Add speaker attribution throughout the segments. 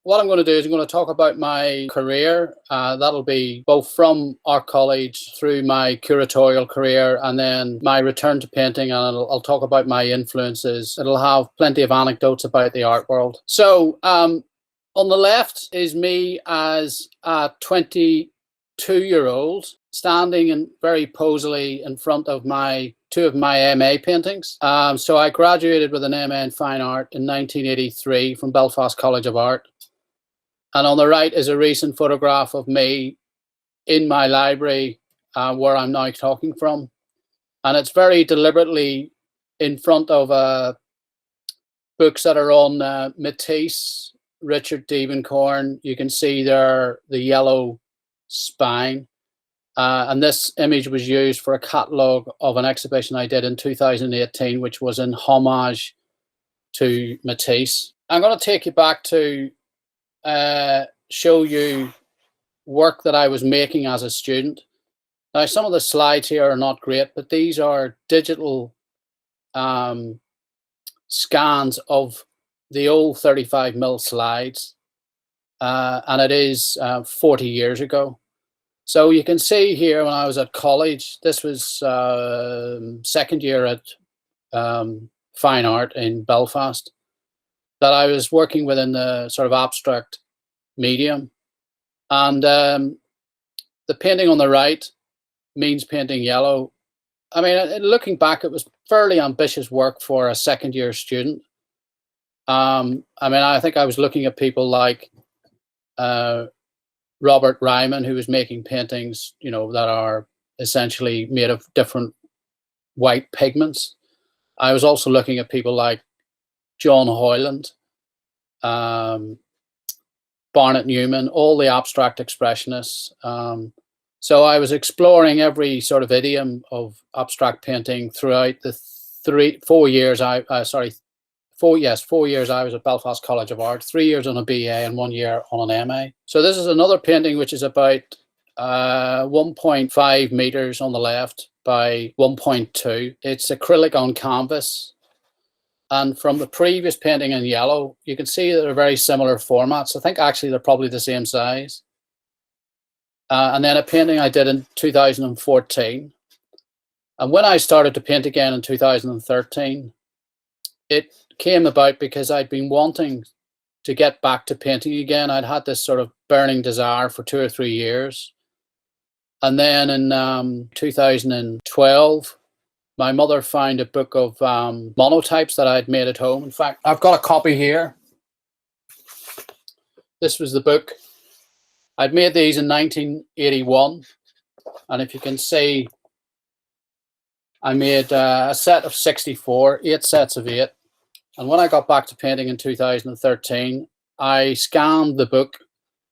Speaker 1: what I'm going to do is I'm going to talk about my career. That'll be both from art college through my curatorial career and then my return to painting, and I'll talk about my influences. It'll have plenty of anecdotes about the art world. So on the left is me as a 22-year-old standing and very posily in front of two of my MA paintings. So I graduated with an MA in Fine Art in 1983 from Belfast College of Art. And on the right is a recent photograph of me in my library where I'm now talking from. And it's very deliberately in front of books that are on Matisse, Richard Diebenkorn. You can see there the yellow spine. And this image was used for a catalogue of an exhibition I did in 2018, which was in homage to Matisse. I'm going to take you back to show you work that I was making as a student. Now, some of the slides here are not great, but these are digital scans of the old 35mm slides, and it is 40 years ago. So you can see here when I was at college, this was second year at Fine Art in Belfast, that I was working within the sort of abstract medium. And the painting on the right means painting yellow. I mean, looking back, it was fairly ambitious work for a second year student. I mean, I think I was looking at people like Robert Ryman, who was making paintings, you know, that are essentially made of different white pigments. I was also looking at people like John Hoyland, Barnett Newman, all the abstract expressionists. So I was exploring every sort of idiom of abstract painting throughout the 4 years. 4 years I was at Belfast College of Art, 3 years on a BA and 1 year on an MA. So this is another painting which is about 1.5 meters on the left by 1.2. It's acrylic on canvas. And from the previous painting in yellow, you can see that they're very similar formats. I think actually they're probably the same size. And then a painting I did in 2014. And when I started to paint again in 2013, it came about because I'd been wanting to get back to painting again. I'd had this sort of burning desire for 2 or 3 years. And then in 2012, my mother found a book of monotypes that I'd made at home. In fact, I've got a copy here. This was the book. I'd made these in 1981. And if you can see, I made a set of 64, 8 sets of 8. And when I got back to painting in 2013, I scanned the book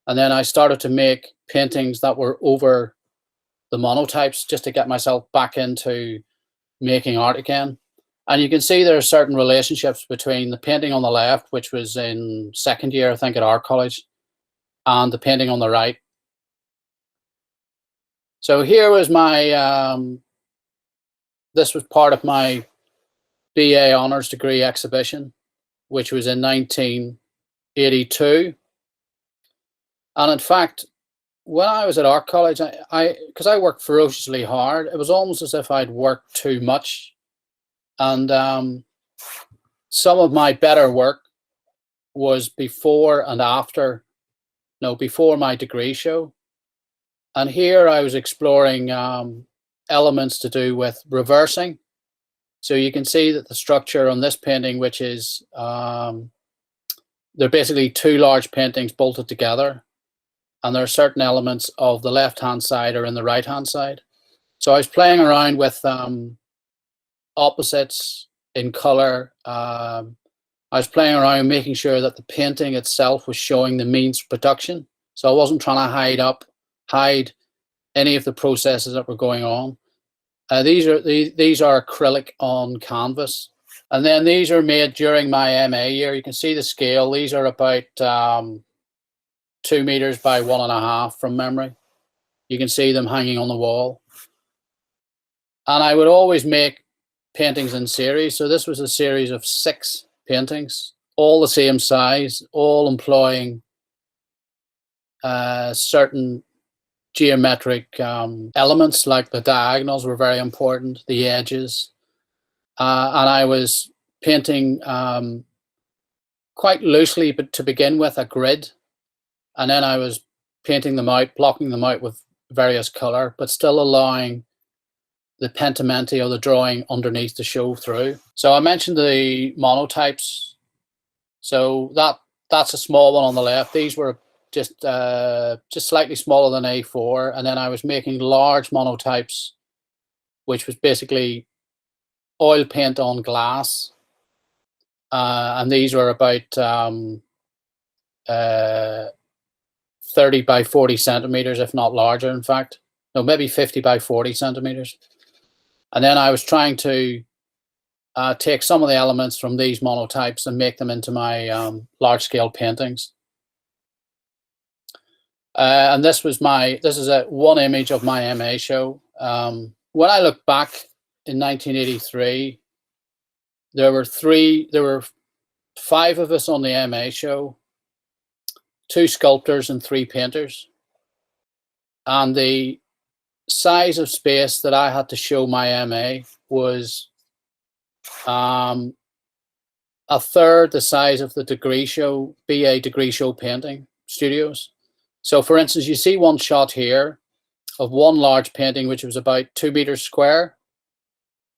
Speaker 1: and then I started to make paintings that were over the monotypes just to get myself back into making art again. And you can see there are certain relationships between the painting on the left, which was in second year, I think, at art college, and the painting on the right. So here was my, this was part of my BA honours degree exhibition, which was in 1982. And in fact, when I was at art college, because I worked ferociously hard, it was almost as if I'd worked too much. And some of my better work was before and after, no, before my degree show. And here I was exploring elements to do with reversing. So you can see that the structure on this painting, which is, they're basically 2 large paintings bolted together. And there are certain elements of the left-hand side or in the right-hand side. So I was playing around with opposites in color. I was playing around making sure that the painting itself was showing the means of production. So I wasn't trying to hide any of the processes that were going on. These are acrylic on canvas. And then these are made during my MA year. You can see the scale. These are about 2 meters by 1.5 from memory. You can see them hanging on the wall. And I would always make paintings in series. So this was a series of 6 paintings, all the same size, all employing certain geometric elements, like the diagonals were very important, the edges. And I was painting quite loosely, but to begin with, a grid. And then I was painting them out, blocking them out with various color, but still allowing the pentimenti or the drawing underneath to show through. So I mentioned the monotypes. So that's a small one on the left. These were just slightly smaller than A4. And then I was making large monotypes, which was basically oil paint on glass. And these were about 30 by 40 centimeters, if not larger, in fact. No, maybe 50 by 40 centimeters. And then I was trying to take some of the elements from these monotypes and make them into my large-scale paintings. And this is one image of my MA show. When I look back in 1983, there were 5 of us on the MA show, 2 sculptors and 3 painters. And the size of space that I had to show my MA was a third the size of the BA degree show painting studios. So for instance, you see one shot here of one large painting, which was about 2 meters square.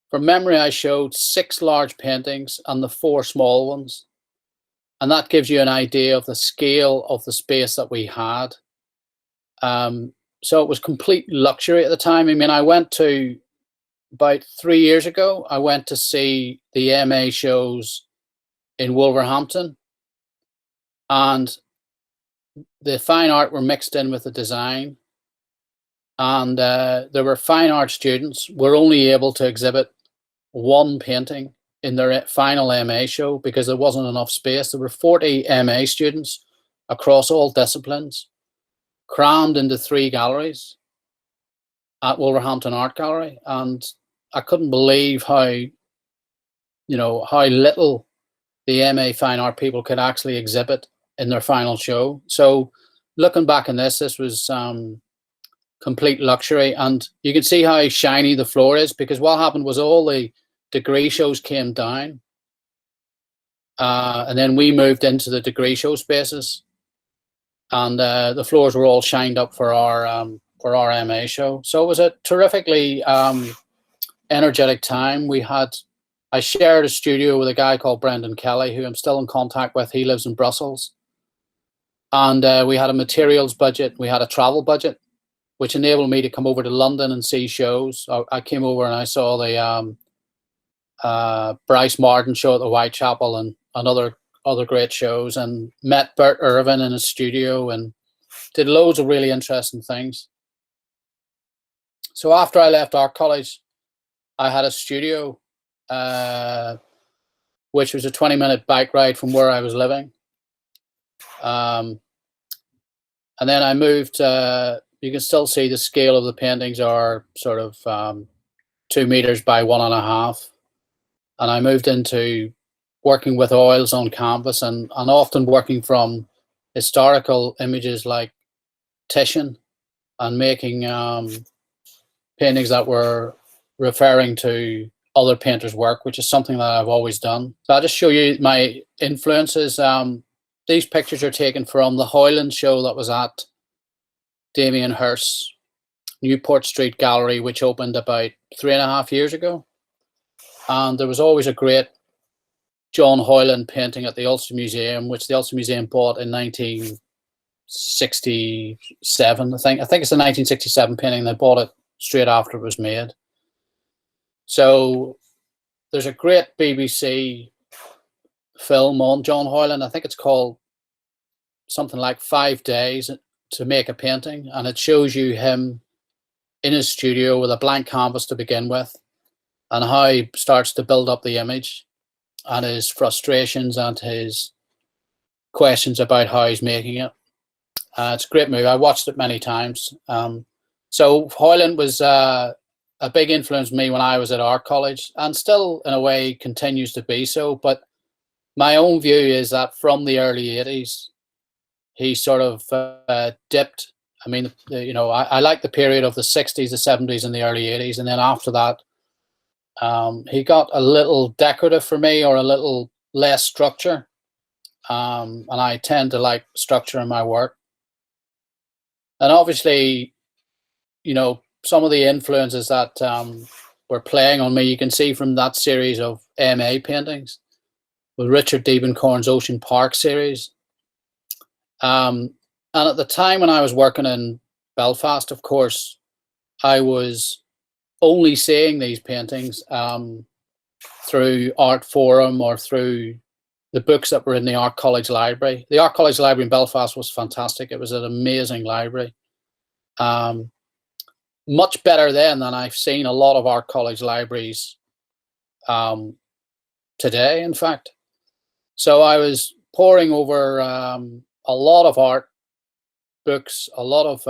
Speaker 1: From memory, I showed 6 large paintings and the 4 small ones. And that gives you an idea of the scale of the space that we had. So it was complete luxury at the time. I mean, I went to, about 3 years ago, I went to see the MA shows in Wolverhampton. And the fine art were mixed in with the design. And there were fine art students were only able to exhibit one painting in their final MA show because there wasn't enough space. There were 40 MA students across all disciplines, crammed into 3 galleries at Wolverhampton Art Gallery. And I couldn't believe how little the MA fine art people could actually exhibit in their final show. So looking back on this was complete luxury. And you can see how shiny the floor is, because what happened was all the degree shows came down. And then we moved into the degree show spaces. And the floors were all shined up for our MA show. So it was a terrifically energetic time. I shared a studio with a guy called Brendan Kelly, who I'm still in contact with. He lives in Brussels. And we had a materials budget. We had a travel budget, which enabled me to come over to London and see shows. I came over and I saw the Brice Marden show at the Whitechapel and other great shows, and met Bert Irvin in his studio and did loads of really interesting things. So after I left art college, I had a studio, which was a 20-minute bike ride from where I was living. And then I moved, you can still see the scale of the paintings are sort of 2 meters by 1.5. And I moved into working with oils on canvas and often working from historical images like Titian, and making paintings that were referring to other painters' work, which is something that I've always done. So I'll just show you my influences. These pictures are taken from the Hoyland show that was at Damien Hirst's Newport Street Gallery, which opened about 3.5 years ago. And there was always a great John Hoyland painting at the Ulster Museum, which the Ulster Museum bought in 1967. I think it's a 1967 painting. They bought it straight after it was made. So there's a great BBC film on John Hoyland. I think it's called something like 5 Days to Make a Painting, and it shows you him in his studio with a blank canvas to begin with, and how he starts to build up the image, and his frustrations and his questions about how he's making it. It's a great movie. I watched it many times. So Hoyland was a big influence on me when I was at art college, and still in a way continues to be so. But my own view is that from the early 80s, he sort of dipped. I mean, I like the period of the 60s, the 70s, and the early 80s. And then after that, he got a little decorative for me, or a little less structure. And I tend to like structure in my work. And obviously, some of the influences that were playing on me, you can see from that series of MA paintings with Richard Diebenkorn's Ocean Park series. And at the time when I was working in Belfast, of course, I was only seeing these paintings through Art Forum or through the books that were in the Art College Library. The Art College Library in Belfast was fantastic. It was an amazing library. Much better then than I've seen a lot of Art College libraries today, in fact. So I was poring over a lot of art books, a lot of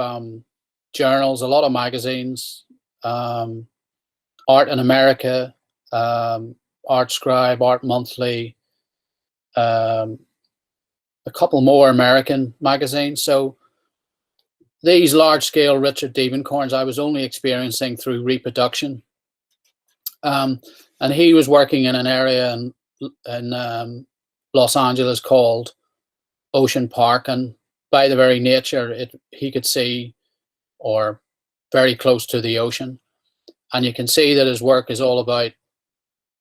Speaker 1: journals, a lot of magazines, Art in America, Art Scribe, Art Monthly, a couple more American magazines. So these large-scale Richard Diebenkorns I was only experiencing through reproduction. And he was working in an area in Los Angeles called Ocean Park, and by the very nature, he could see, or very close to the ocean. And you can see that his work is all about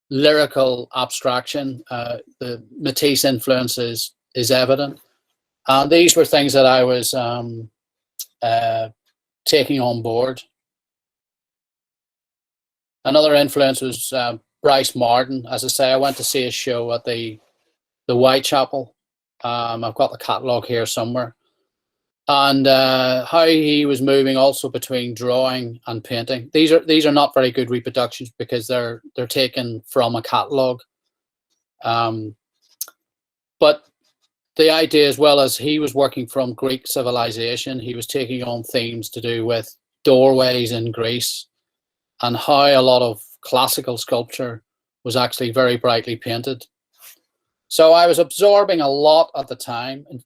Speaker 1: lyrical abstraction. The Matisse influence is evident. And these were things that I was taking on board. Another influence was Brice Marden. As I say, I went to see a show at the Whitechapel. I've got the catalogue here somewhere. And how he was moving also between drawing and painting. These are not very good reproductions because they're taken from a catalogue. But the idea, as well, as he was working from Greek civilization, he was taking on themes to do with doorways in Greece and how a lot of classical sculpture was actually very brightly painted. So I was absorbing a lot at the time, and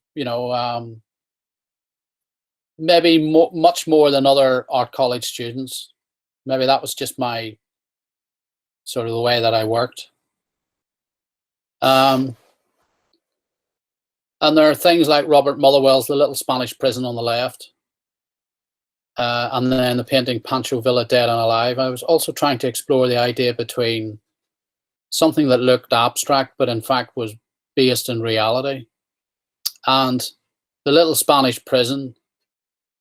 Speaker 1: maybe much more than other art college students. Maybe that was just my sort of the way that I worked. And there are things like Robert Motherwell's The Little Spanish Prison on the left, and then the painting Pancho Villa, Dead and Alive. I was also trying to explore the idea between something that looked abstract but in fact was based in reality. And The Little Spanish Prison,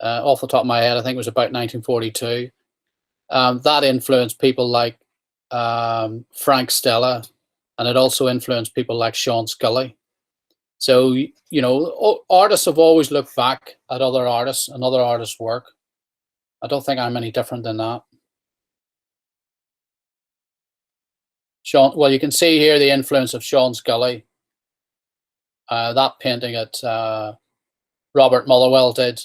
Speaker 1: off the top of my head, I think it was about 1942. That influenced people like Frank Stella, and it also influenced people like Sean Scully. So, artists have always looked back at other artists and other artists' work. I don't think I'm any different than that. Well, you can see here the influence of Sean Scully. That painting that Robert Motherwell did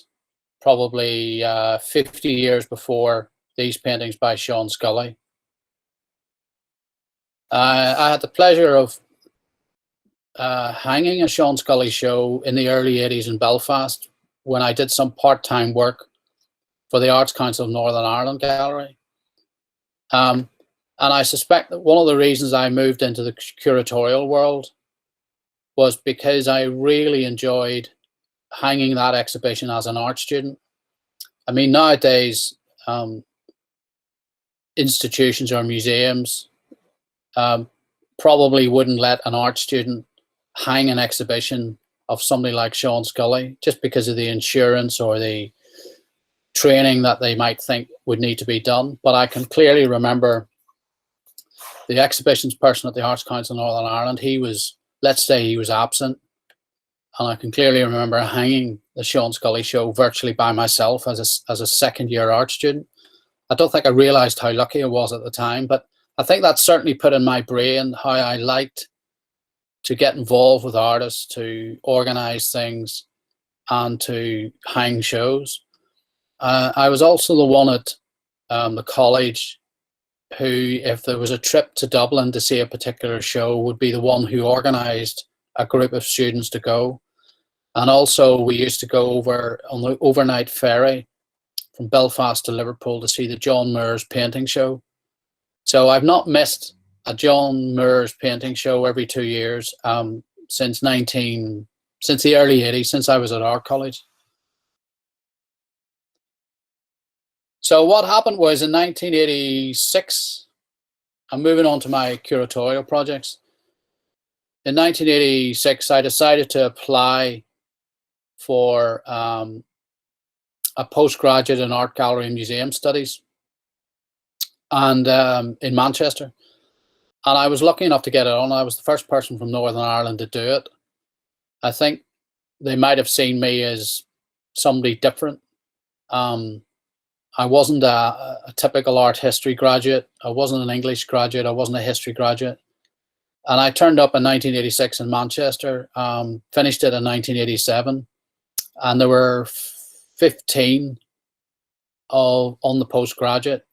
Speaker 1: probably 50 years before these paintings by Sean Scully. I had the pleasure of hanging a Sean Scully show in the early 80s in Belfast when I did some part-time work for the Arts Council of Northern Ireland Gallery. And I suspect that one of the reasons I moved into the curatorial world was because I really enjoyed hanging that exhibition as an art student. I mean, nowadays, institutions or museums probably wouldn't let an art student hang an exhibition of somebody like Sean Scully just because of the insurance or the training that they might think would need to be done. But I can clearly remember the exhibitions person at the Arts Council of Northern Ireland. He was, let's say he was absent. And I can clearly remember hanging the Sean Scully show virtually by myself as a second-year art student. I don't think I realized how lucky I was at the time, but I think that certainly put in my brain how I liked to get involved with artists, to organize things, and to hang shows. I was also the one at the college who, if there was a trip to Dublin to see a particular show, would be the one who organized a group of students to go. And also we used to go over on the overnight ferry from Belfast to Liverpool to see the John Moores painting show. So I've not missed a John Moores painting show every 2 years since the early 80s, since I was at art college. So what happened was in 1986, I'm moving on to my curatorial projects. In 1986, I decided to apply for a postgraduate in art gallery and museum studies, and in Manchester. And I was lucky enough to get it on. I was the first person from Northern Ireland to do it. I think they might have seen me as somebody different. I wasn't a typical art history graduate. I wasn't an English graduate. I wasn't a history graduate. And I turned up in 1986 in Manchester, finished it in 1987. And there were 15 on the postgraduate.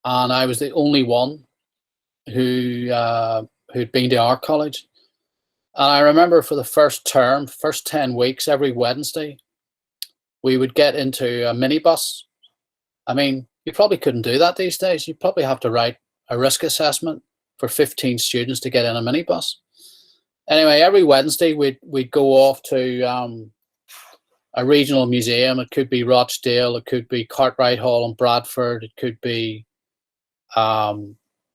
Speaker 1: And I was the only one who'd been to art college. And I remember for the first 10 weeks, every Wednesday, we would get into a minibus. I mean, you probably couldn't do that these days. You probably have to write a risk assessment for 15 students to get in a minibus. Anyway, every Wednesday we'd go off to a regional museum. It could be Rochdale, it could be Cartwright Hall in Bradford, it could be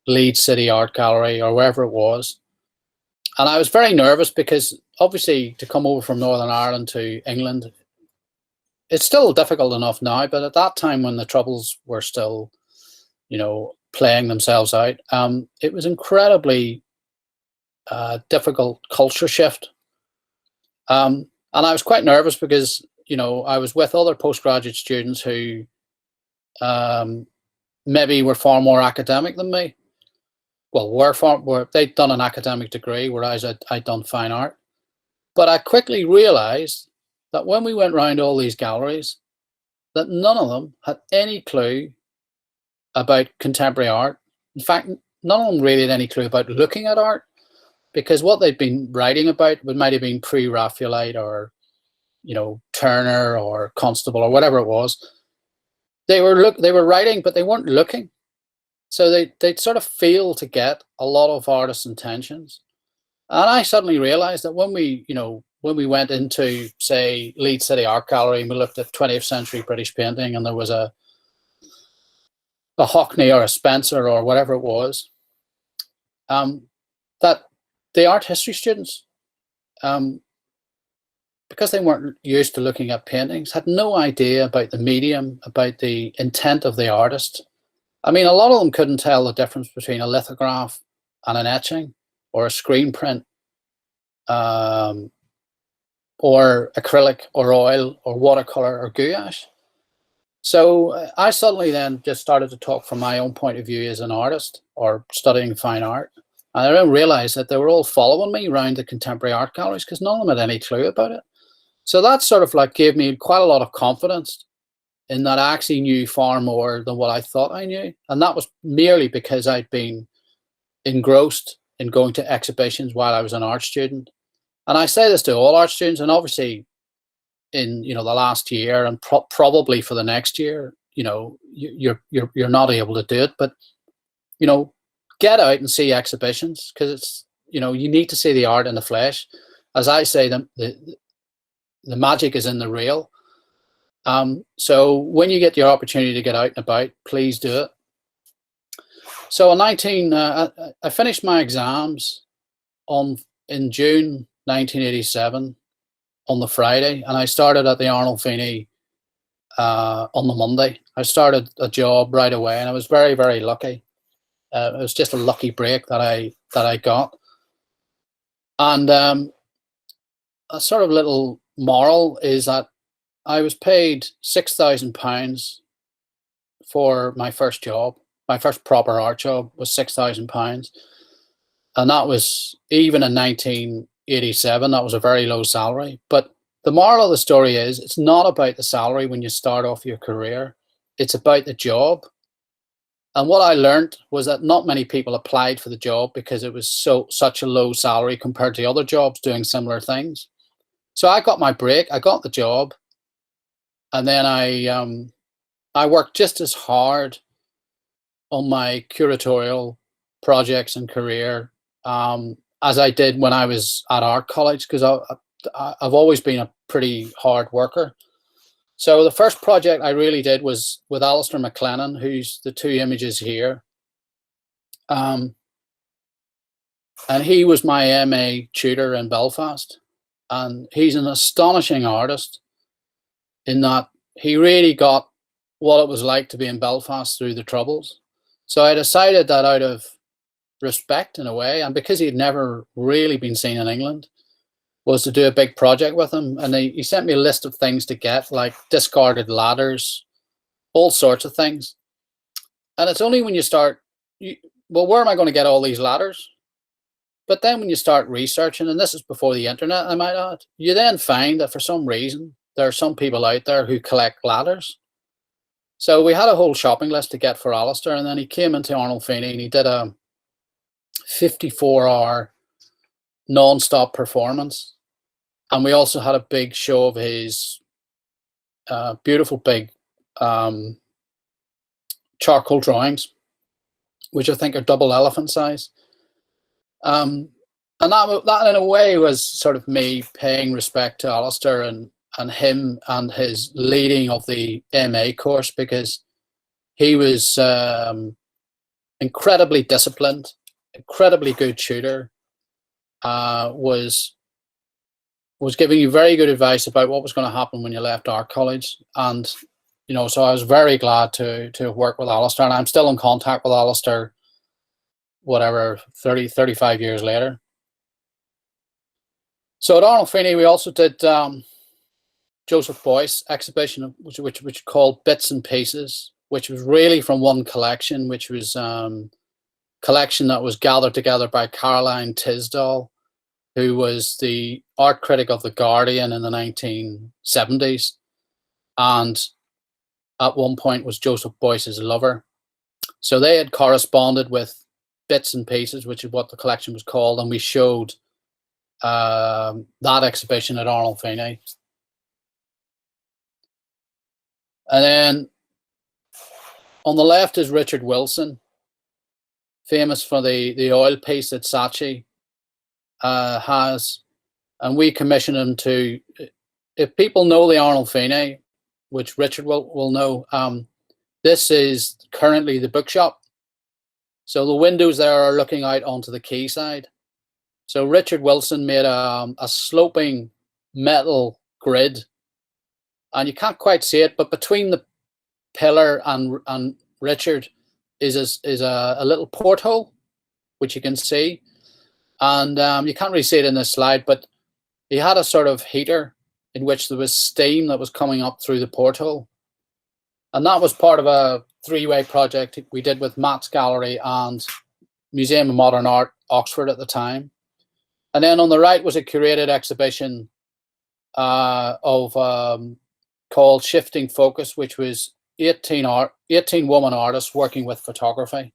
Speaker 1: Leeds City Art Gallery or wherever it was. And I was very nervous because obviously to come over from Northern Ireland to England, it's still difficult enough now, but at that time when the Troubles were still, playing themselves out, it was incredibly difficult culture shift. And I was quite nervous because, I was with other postgraduate students who maybe were far more academic than me. Well, they'd done an academic degree, whereas I'd done fine art. But I quickly realized that when we went around all these galleries, that none of them had any clue about contemporary art. In fact, none of them really had any clue about looking at art, because what they'd been writing about might have been pre-Raphaelite or, Turner or Constable or whatever it was. They were writing, but they weren't looking. So they'd sort of fail to get a lot of artists' intentions. And I suddenly realized that when we went into, say, Leeds City Art Gallery and we looked at 20th century British painting, and there was a Hockney or a Spencer or whatever it was, that the art history students, because they weren't used to looking at paintings, had no idea about the medium, about the intent of the artist. I mean, a lot of them couldn't tell the difference between a lithograph and an etching, or a screen print, or acrylic, or oil, or watercolor, or gouache. So I suddenly then just started to talk from my own point of view as an artist or studying fine art. And I then realized that they were all following me around the contemporary art galleries because none of them had any clue about it. So that sort of like gave me quite a lot of confidence in that I actually knew far more than what I thought I knew. And that was merely because I'd been engrossed in going to exhibitions while I was an art student. And I say this to all art students, and obviously in the last year and probably for the next year, you're not able to do it, but get out and see exhibitions, because it's you need to see the art in the flesh. As I say, the magic is in the real. So when you get your opportunity to get out and about, please do it. So I finished my exams in June 1987 on the Friday, and I started at the Arnolfini on the Monday. I started a job right away, and I was very, very lucky. It was just a lucky break that I got. And a sort of little moral is that I was paid £6,000 for my first job. My first proper art job was £6,000, and that was, even in 1987, that was a very low salary. But the moral of the story is, it's not about the salary when you start off your career. It's about the job. And what I learned was that not many people applied for the job because it was such a low salary compared to other jobs doing similar things. So I got my break, I got the job, and then I worked just as hard on my curatorial projects and career as I did when I was at art college, because I've always been a pretty hard worker. So the first project I really did was with Alistair McLennan, who's the two images here. And he was my MA tutor in Belfast. And he's an astonishing artist in that he really got what it was like to be in Belfast through the Troubles. So I decided that out of respect in a way, and because he'd never really been seen in England, was to do a big project with him. And he sent me a list of things to get, like discarded ladders, all sorts of things. And it's only when you start, well, where am I going to get all these ladders? But then when you start researching, and this is before the internet, I might add, you then find that for some reason, there are some people out there who collect ladders. So we had a whole shopping list to get for Alistair, and then he came into Arnolfini and he did a 54-hour non-stop performance. And we also had a big show of his beautiful big charcoal drawings, which I think are double elephant size. And that in a way was sort of me paying respect to Alistair and him and his leading of the MA course, because he was incredibly disciplined, incredibly good tutor, was giving you very good advice about what was going to happen when you left art college. And, you know, so I was very glad to work with Alistair, and I'm still in contact with Alistair, whatever, 35 years later. So at Arnolfini, we also did Joseph Beuys exhibition, which called Bits and Pieces, which was really from one collection, which was collection that was gathered together by Caroline Tisdall, who was the art critic of The Guardian in the 1970s, and at one point was Joseph Beuys's lover. So they had corresponded with Bits and Pieces, which is what the collection was called, and we showed that exhibition at Arnolfini. And then on the left is Richard Wilson, famous for the oil piece that Saatchi has, and we commissioned him to, if people know the Arnolfini, which Richard will know, this is currently the bookshop. So the windows there are looking out onto the quayside. So Richard Wilson made a sloping metal grid, and you can't quite see it, but between the pillar and Richard is a little porthole, which you can see. And you can't really see it in this slide, but he had a sort of heater in which there was steam that was coming up through the porthole. And that was part of a three-way project we did with Matt's Gallery and Museum of Modern Art, Oxford at the time. And then on the right was a curated exhibition called Shifting Focus, which was 18 woman artists working with photography.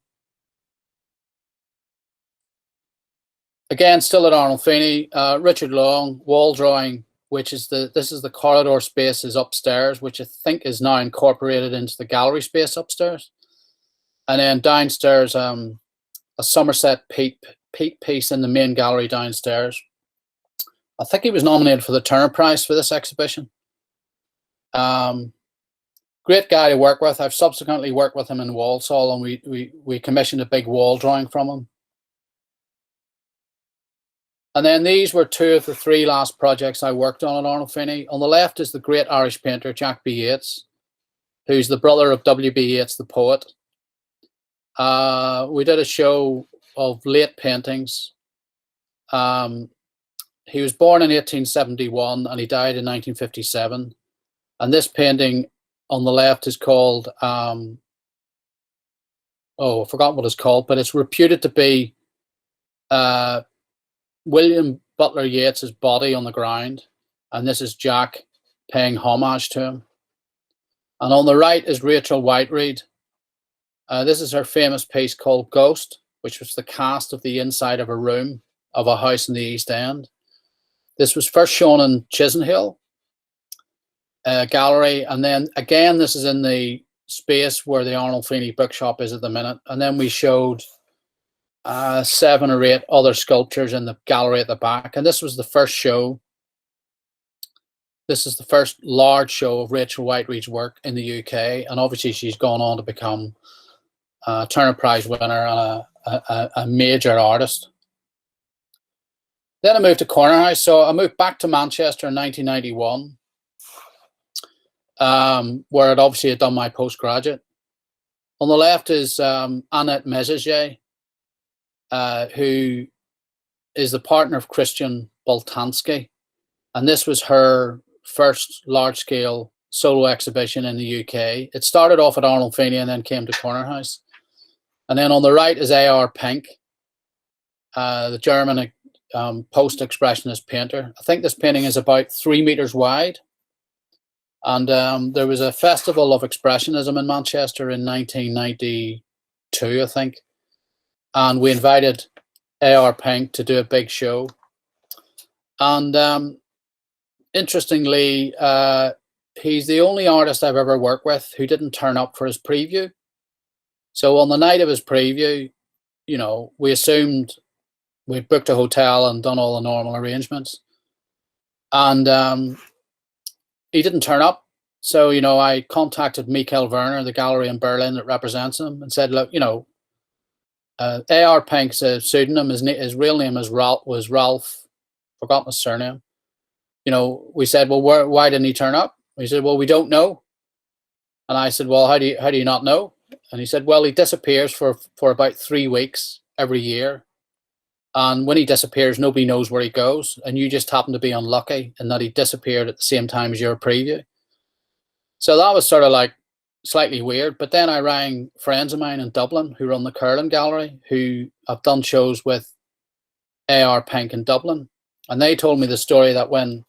Speaker 1: Again, still at Arnolfini, Richard Long, wall drawing, which is this is the corridor spaces upstairs, which I think is now incorporated into the gallery space upstairs. And then downstairs, a Somerset Peak piece in the main gallery downstairs. I think he was nominated for the Turner Prize for this exhibition. Great guy to work with. I've subsequently worked with him in Walsall, and we commissioned a big wall drawing from him. And then these were two of the three last projects I worked on at Arnolfini. On the left is the great Irish painter Jack B. Yeats, who's the brother of W.B. Yeats, the poet. We did a show of late paintings. He was born in 1871 and he died in 1957. And this painting on the left is called, I forgot what it's called, but it's reputed to be William Butler Yeats's body on the ground, and this is Jack paying homage to him. And on the right is Rachel Whiteread. This is her famous piece called Ghost, which was the cast of the inside of a room of a house in the East End. This was first shown in Chisenhall Gallery, and then again, this is in the space where the Arnolfini bookshop is at the minute. And then we showed 7 or 8 other sculptures in the gallery at the back. And this was the first show. This is the first large show of Rachel Whiteread's work in the UK. And obviously she's gone on to become a Turner Prize winner and a major artist. Then I moved to Corner House. So I moved back to Manchester in 1991. Where I'd obviously done my postgraduate. On the left is Annette Messager, who is the partner of Christian Boltanski. And this was her first large-scale solo exhibition in the UK. It started off at Arnolfini and then came to Corner House. And then on the right is A.R. Pink, the German post-expressionist painter. I think this painting is about 3 meters wide. And there was a festival of expressionism in Manchester in 1992, I think. And we invited A.R. Pink to do a big show. And interestingly, he's the only artist I've ever worked with who didn't turn up for his preview. So on the night of his preview, you know, we assumed we'd booked a hotel and done all the normal arrangements. And he didn't turn up. So, you know, I contacted Michael Werner, the gallery in Berlin that represents him, and said, look, you know, A.R. Pink's a pseudonym. His real name was Ralph, forgotten his surname. You know, we said, well, why didn't he turn up? He said, well, we don't know. And I said, well, how do you not know? And he said, well, he disappears for about 3 weeks every year. And when he disappears, nobody knows where he goes. And you just happen to be unlucky in that he disappeared at the same time as your preview. So that was sort of like slightly weird. But then I rang friends of mine in Dublin who run the Hoyland Gallery, who have done shows with A.R. Pink in Dublin. And they told me the story that when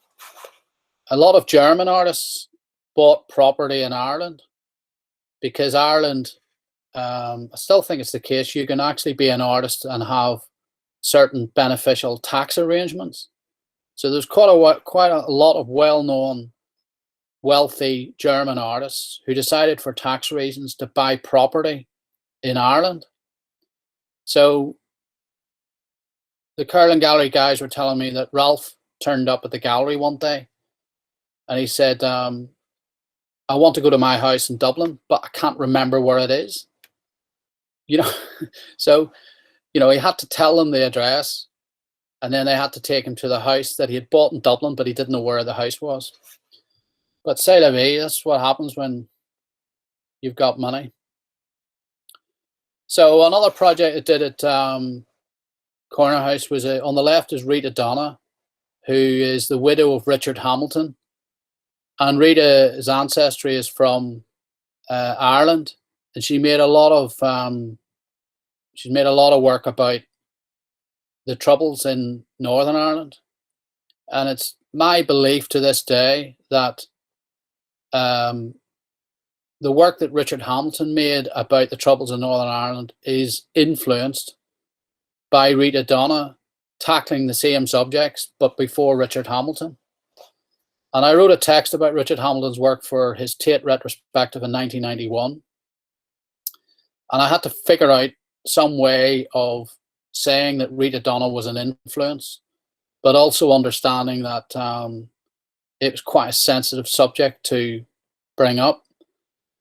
Speaker 1: a lot of German artists bought property in Ireland, because Ireland, I still think it's the case, you can actually be an artist and have certain beneficial tax arrangements. So there's quite a lot of well-known, wealthy German artists who decided for tax reasons to buy property in Ireland. So the Hoyland Gallery guys were telling me that Ralph turned up at the gallery one day and he said, I want to go to my house in Dublin, but I can't remember where it is. You know, so you know, he had to tell them the address, and then they had to take him to the house that he had bought in Dublin, but he didn't know where the house was. But c'est la vie, that's what happens when you've got money. So another project I did at Corner House was, on the left is Rita Donna, who is the widow of Richard Hamilton. And Rita's ancestry is from Ireland, and she made a lot of she's made a lot of work about the Troubles in Northern Ireland. And it's my belief to this day that the work that Richard Hamilton made about the Troubles in Northern Ireland is influenced by Rita Donna tackling the same subjects, but before Richard Hamilton. And I wrote a text about Richard Hamilton's work for his Tate retrospective in 1991. And I had to figure out some way of saying that Rita Donna was an influence, but also understanding that it was quite a sensitive subject to bring up.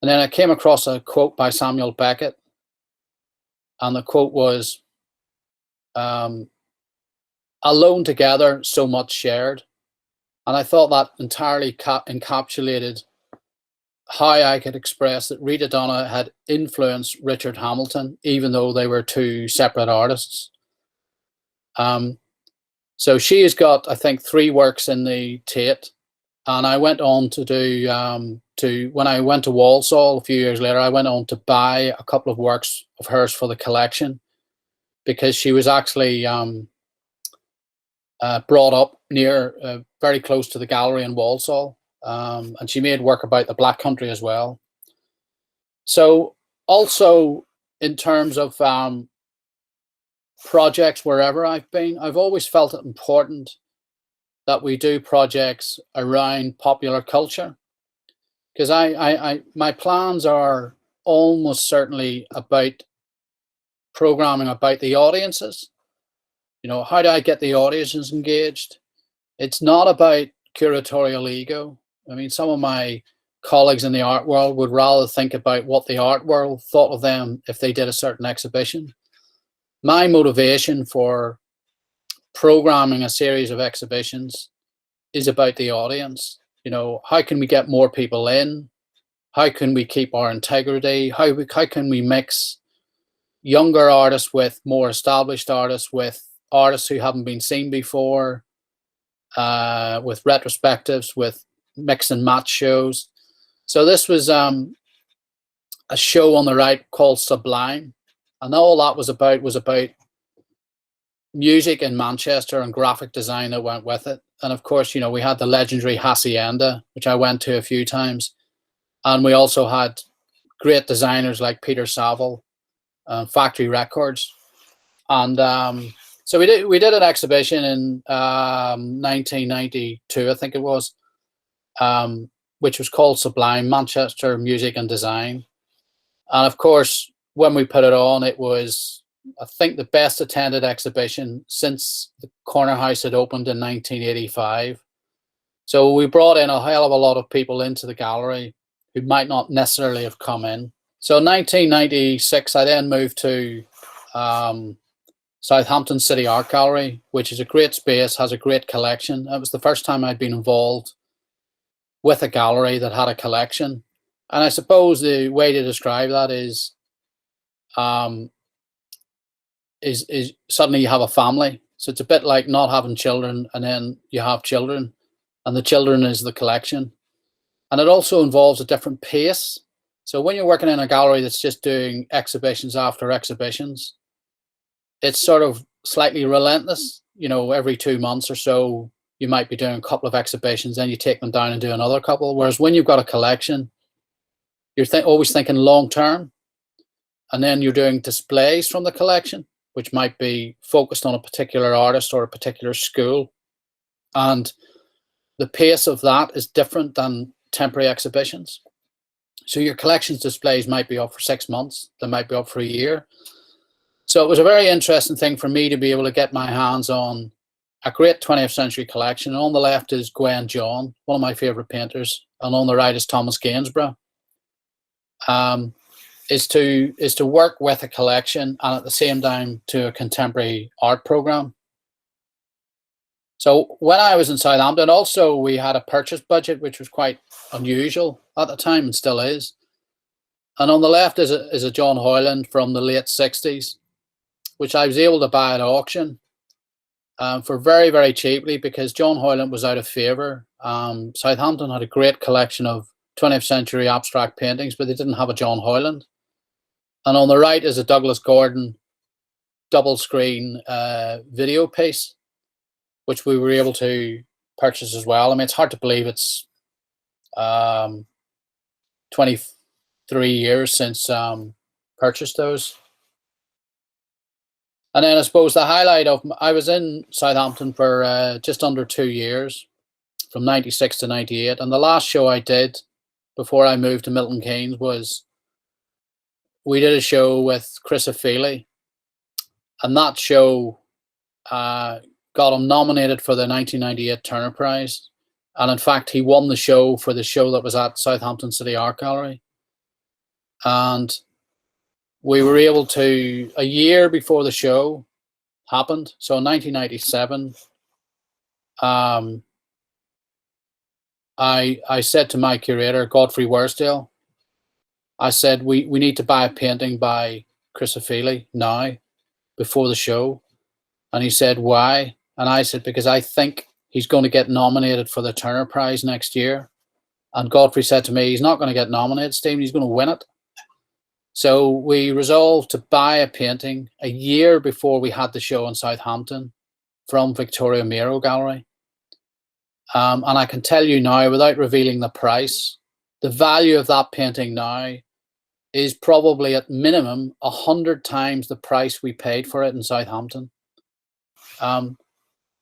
Speaker 1: And then I came across a quote by Samuel Beckett, and the quote was, alone together, so much shared. And I thought that entirely encapsulated how I could express that Rita Donna had influenced Richard Hamilton, even though they were two separate artists. So she has got, I think, 3 works in the Tate. And I went on to do, when I went to Walsall a few years later, I went on to buy a couple of works of hers for the collection, because she was actually brought up near, very close to the gallery in Walsall. And she made work about the Black Country as well. So also in terms of projects wherever I've been, I've always felt it important that we do projects around popular culture, because my plans are almost certainly about programming about the audiences. You know, how do I get the audiences engaged? It's not about curatorial ego. I mean, some of my colleagues in the art world would rather think about what the art world thought of them if they did a certain exhibition. My motivation for programming a series of exhibitions is about the audience. You know, how can we get more people in? How can we keep our integrity? How can we mix younger artists with more established artists, with artists who haven't been seen before, with retrospectives, with mix and match shows. So this was a show on the right called Sublime, and all that was about music in Manchester and graphic design that went with it. And of course, you know, we had the legendary Hacienda, which I went to a few times, and we also had great designers like Peter Saville, Factory Records, and so we did an exhibition in 1992, I think it was, which was called Sublime, Manchester Music and Design. And of course, when we put it on, it was, I think, the best attended exhibition since the Corner House had opened in 1985. So we brought in a hell of a lot of people into the gallery who might not necessarily have come in. So in 1996, I then moved to Southampton City Art Gallery, which is a great space, has a great collection. It was the first time I'd been involved with a gallery that had a collection. And I suppose the way to describe that is suddenly you have a family. So it's a bit like not having children and then you have children, and the children is the collection. And it also involves a different pace. So when you're working in a gallery that's just doing exhibitions after exhibitions, it's sort of slightly relentless. You know, every 2 months or so, you might be doing a couple of exhibitions, then you take them down and do another couple. Whereas when you've got a collection, you're always thinking long term. And then you're doing displays from the collection, which might be focused on a particular artist or a particular school. And the pace of that is different than temporary exhibitions. So your collections displays might be up for 6 months, they might be up for a year. So it was a very interesting thing for me to be able to get my hands on a great 20th century collection. And on the left is Gwen John, one of my favorite painters, and on the right is Thomas Gainsborough. Is to work with a collection and at the same time to a contemporary art program. So when I was in Southampton, also we had a purchase budget, which was quite unusual at the time and still is. And on the left is a John Hoyland from the late 60s, which I was able to buy at auction for very, very cheaply because John Hoyland was out of favour. Southampton had a great collection of 20th century abstract paintings, but they didn't have a John Hoyland. And on the right is a Douglas Gordon double screen video piece, which we were able to purchase as well. I mean, it's hard to believe it's 23 years since purchased those. And then I suppose the highlight of, I was in Southampton for just under 2 years, from 96 to 98. And the last show I did before I moved to Milton Keynes was, we did a show with Chris O'Feely, and that show got him nominated for the 1998 Turner Prize. And in fact, he won the show for the show that was at Southampton City Art Gallery. And we were able to, a year before the show happened, so in 1997, I said to my curator, Godfrey Worsdale, I said, we need to buy a painting by Chris O'Feely now, before the show. And he said, why? And I said, because I think he's going to get nominated for the Turner Prize next year. And Godfrey said to me, he's not going to get nominated, Stephen, he's going to win it. So we resolved to buy a painting a year before we had the show in Southampton from Victoria Miro Gallery. And I can tell you now, without revealing the price, the value of that painting now is probably at minimum 100 times the price we paid for it in Southampton.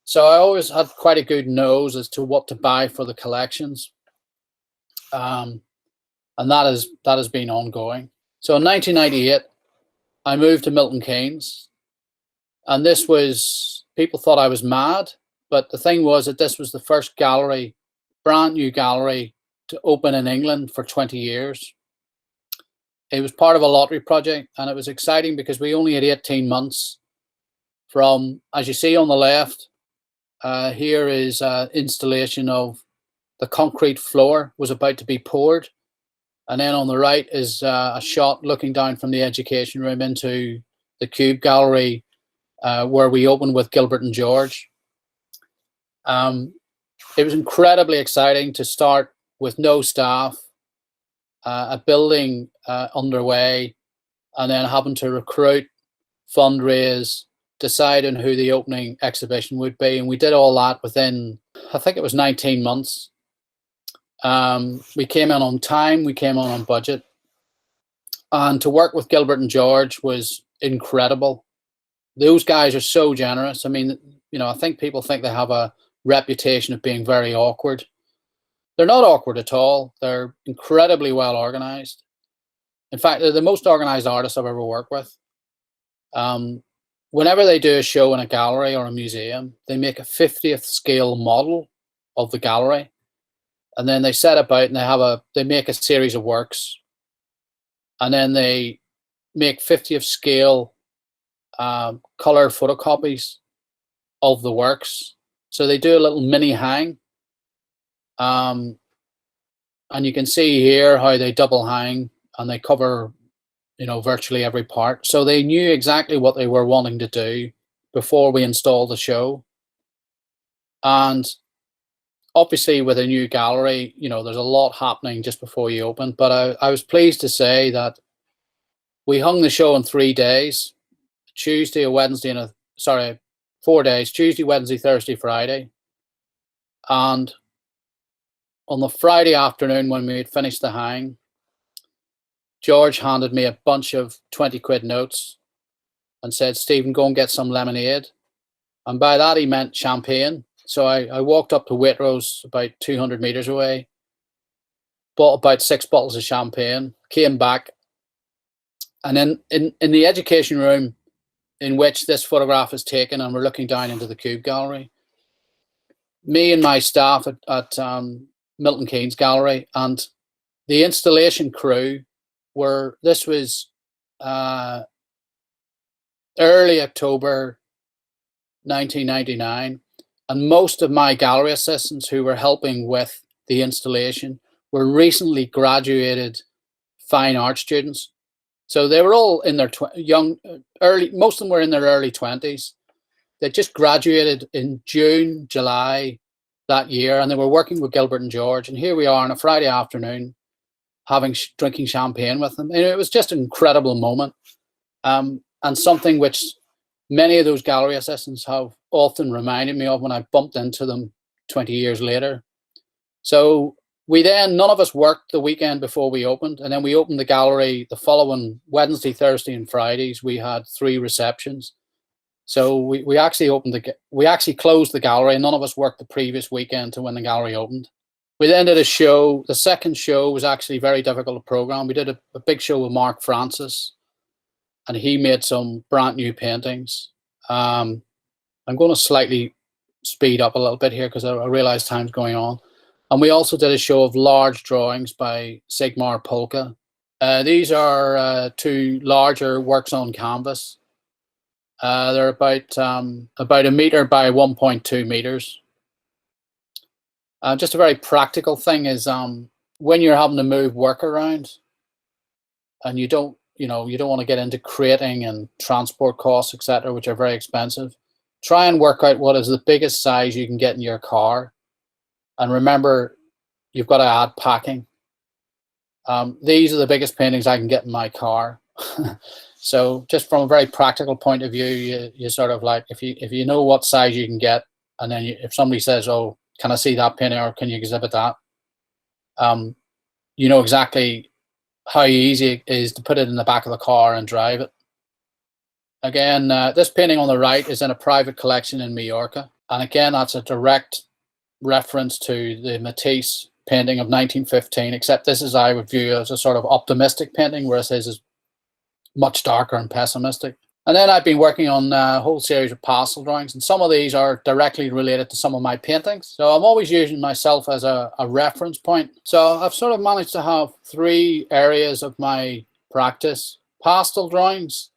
Speaker 1: So I always had quite a good nose as to what to buy for the collections. And that has been ongoing. So in 1998, I moved to Milton Keynes, and this was, people thought I was mad, but the thing was that this was the first gallery, brand new gallery, to open in England for 20 years. It was part of a lottery project, and it was exciting because we only had 18 months from, as you see on the left, here is installation of the concrete floor was about to be poured. And then on the right is a shot looking down from the education room into the Cube Gallery, where we opened with Gilbert and George. It was incredibly exciting to start with no staff, a building underway, and then having to recruit, fundraise, decide on who the opening exhibition would be. And we did all that within, I think it was 19 months. We came in on time, we came on budget. And to work with Gilbert and George was incredible. Those guys are so generous. I mean, you know, I think people think they have a reputation of being very awkward. They're not awkward at all. They're incredibly well organized. In fact, they're the most organized artists I've ever worked with. Whenever they do a show in a gallery or a museum, they make a 50th scale model of the gallery, and then they set about and they make a series of works, and then they make 50th scale color photocopies of the works. So they do a little mini hang, and you can see here how they double hang and they cover, you know, virtually every part. So they knew exactly what they were wanting to do before we installed the show. And obviously with a new gallery, you know, there's a lot happening just before you open. But I was pleased to say that we hung the show in 3 days, Tuesday, a Wednesday, and 4 days, Tuesday, Wednesday, Thursday, Friday. And on the Friday afternoon when we had finished the hang, George handed me a bunch of 20 quid notes and said, "Stephen, go and get some lemonade." And by that he meant champagne. So I walked up to Waitrose, about 200 meters away, bought about 6 bottles of champagne, came back, and then in the education room in which this photograph is taken, and we're looking down into the Cube Gallery, me and my staff at Milton Keynes Gallery and the installation crew this was early October 1999, and most of my gallery assistants who were helping with the installation were recently graduated fine art students. So they were all in their most of them were in their early 20s. They just graduated in June, July that year, and they were working with Gilbert and George. And here we are on a Friday afternoon drinking champagne with them. And it was just an incredible moment, and something which many of those gallery assistants have often reminded me of when I bumped into them 20 years later. So none of us worked the weekend before we opened, and then we opened the gallery the following Wednesday, Thursday, and Fridays. We had 3 receptions. So we actually closed the gallery, and none of us worked the previous weekend to when the gallery opened. We then did a show. The second show was actually very difficult to program. We did a big show with Mark Francis, and he made some brand new paintings. I'm going to slightly speed up a little bit here because I realize time's going on. And we also did a show of large drawings by Sigmar Polka. These are 2 larger works on canvas. They're about a meter by 1.2 meters. Just a very practical thing is when you're having to move work around, and you don't want to get into crating and transport costs, etc., which are very expensive. Try and work out what is the biggest size you can get in your car, and remember, you've got to add packing. These are the biggest paintings I can get in my car. So just from a very practical point of view, you sort of like, if you know what size you can get, and then if somebody says, "Oh, can I see that painting, or can you exhibit that?" You know exactly how easy it is to put it in the back of the car and drive it. Again, this painting on the right is in a private collection in Mallorca. And again, that's a direct reference to the Matisse painting of 1915, except this is, I would view as a sort of optimistic painting, whereas his is much darker and pessimistic. And then I've been working on a whole series of pastel drawings, and some of these are directly related to some of my paintings. So I'm always using myself as a reference point. So I've sort of managed to have 3 areas of my practice: pastel drawings,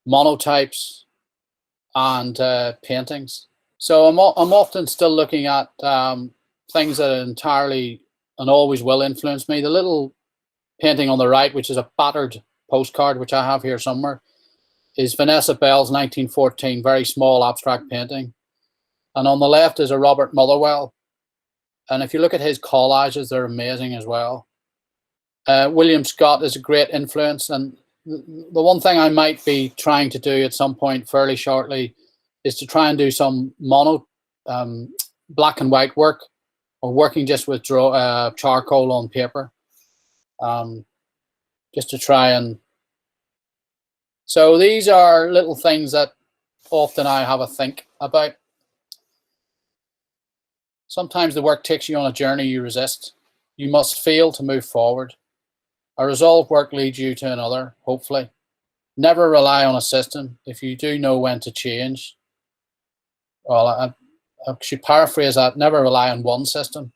Speaker 1: monotypes, and paintings. So I'm often still looking at things that entirely and always will influence me. The little painting on the right, which is a battered postcard, which I have here somewhere, is Vanessa Bell's 1914 very small abstract painting. And on the left is a Robert Motherwell. And if you look at his collages, they're amazing as well. William Scott is a great influence. And the one thing I might be trying to do at some point fairly shortly is to try and do some black and white work, or working just with charcoal on paper, just to try and... So these are little things that often I have a think about. Sometimes the work takes you on a journey you resist. You must fail to move forward. A resolved work leads you to another, hopefully. Never rely on a system if you do know when to change. Well, I should paraphrase that. Never rely on one system.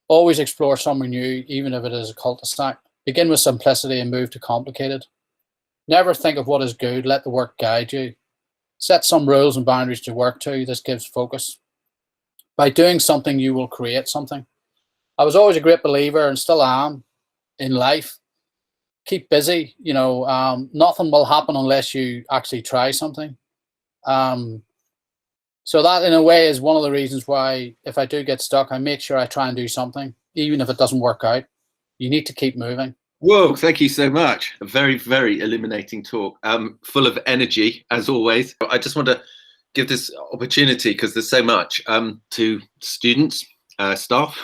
Speaker 1: Always explore somewhere new, even if it is a cul-de-sac. Begin with simplicity and move to complicated. Never think of what is good. Let the work guide you. Set some rules and boundaries to work to. This gives focus. By doing something, you will create something. I was always a great believer, and still am, in life. Keep busy. You know, nothing will happen unless you actually try something. So that, in a way, is one of the reasons why, if I do get stuck, I make sure I try and do something, even if it doesn't work out. You need to keep moving.
Speaker 2: Whoa, thank you so much. A very, very illuminating talk, full of energy, as always. I just want to give this opportunity, because there's so much, to students, staff,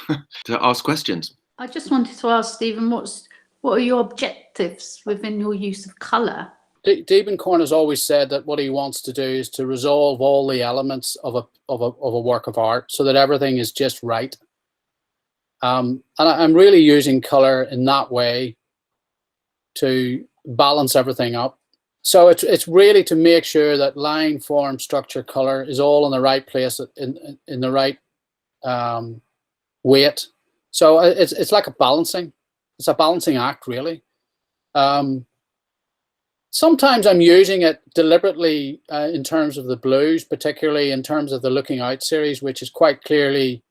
Speaker 2: to ask questions.
Speaker 3: I just wanted to ask, Stephen, what are your objectives within your use of colour?
Speaker 1: Diebenkorn has always said that what he wants to do is to resolve all the elements of a work of art so that everything is just right. And I'm really using colour in that way to balance everything up. So it's really to make sure that line, form, structure, colour is all in the right place, in the right weight. So it's like a balancing. It's a balancing act, really. Sometimes I'm using it deliberately in terms of the blues, particularly in terms of the Looking Out series, which is quite clearly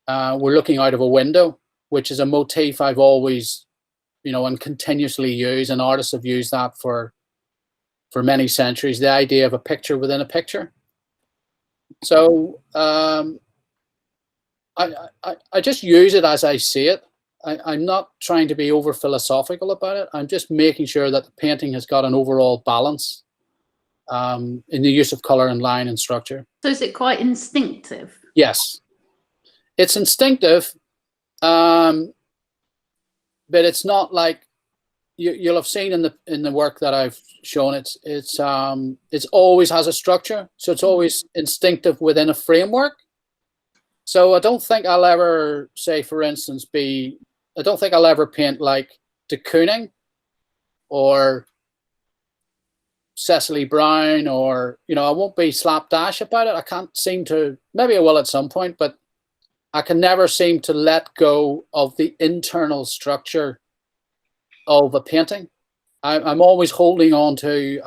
Speaker 1: we're looking out of a window, which is a motif I've always, you know, and continuously use, and artists have used that for many centuries, the idea of a picture within a picture. So I just use it as I see it. I'm not trying to be over philosophical about it. I'm just making sure that the painting has got an overall balance in the use of color and line and structure.
Speaker 3: So is it quite instinctive?
Speaker 1: Yes, it's instinctive, but it's not like you'll have seen in the work that I've shown. It's always has a structure, so it's always instinctive within a framework. So I don't think I'll ever say, for instance, I don't think I'll ever paint like de Kooning or Cecily Brown, or, you know, I won't be slapdash about it. I can't seem to, maybe I will at some point, but I can never seem to let go of the internal structure of a painting. I'm always holding on to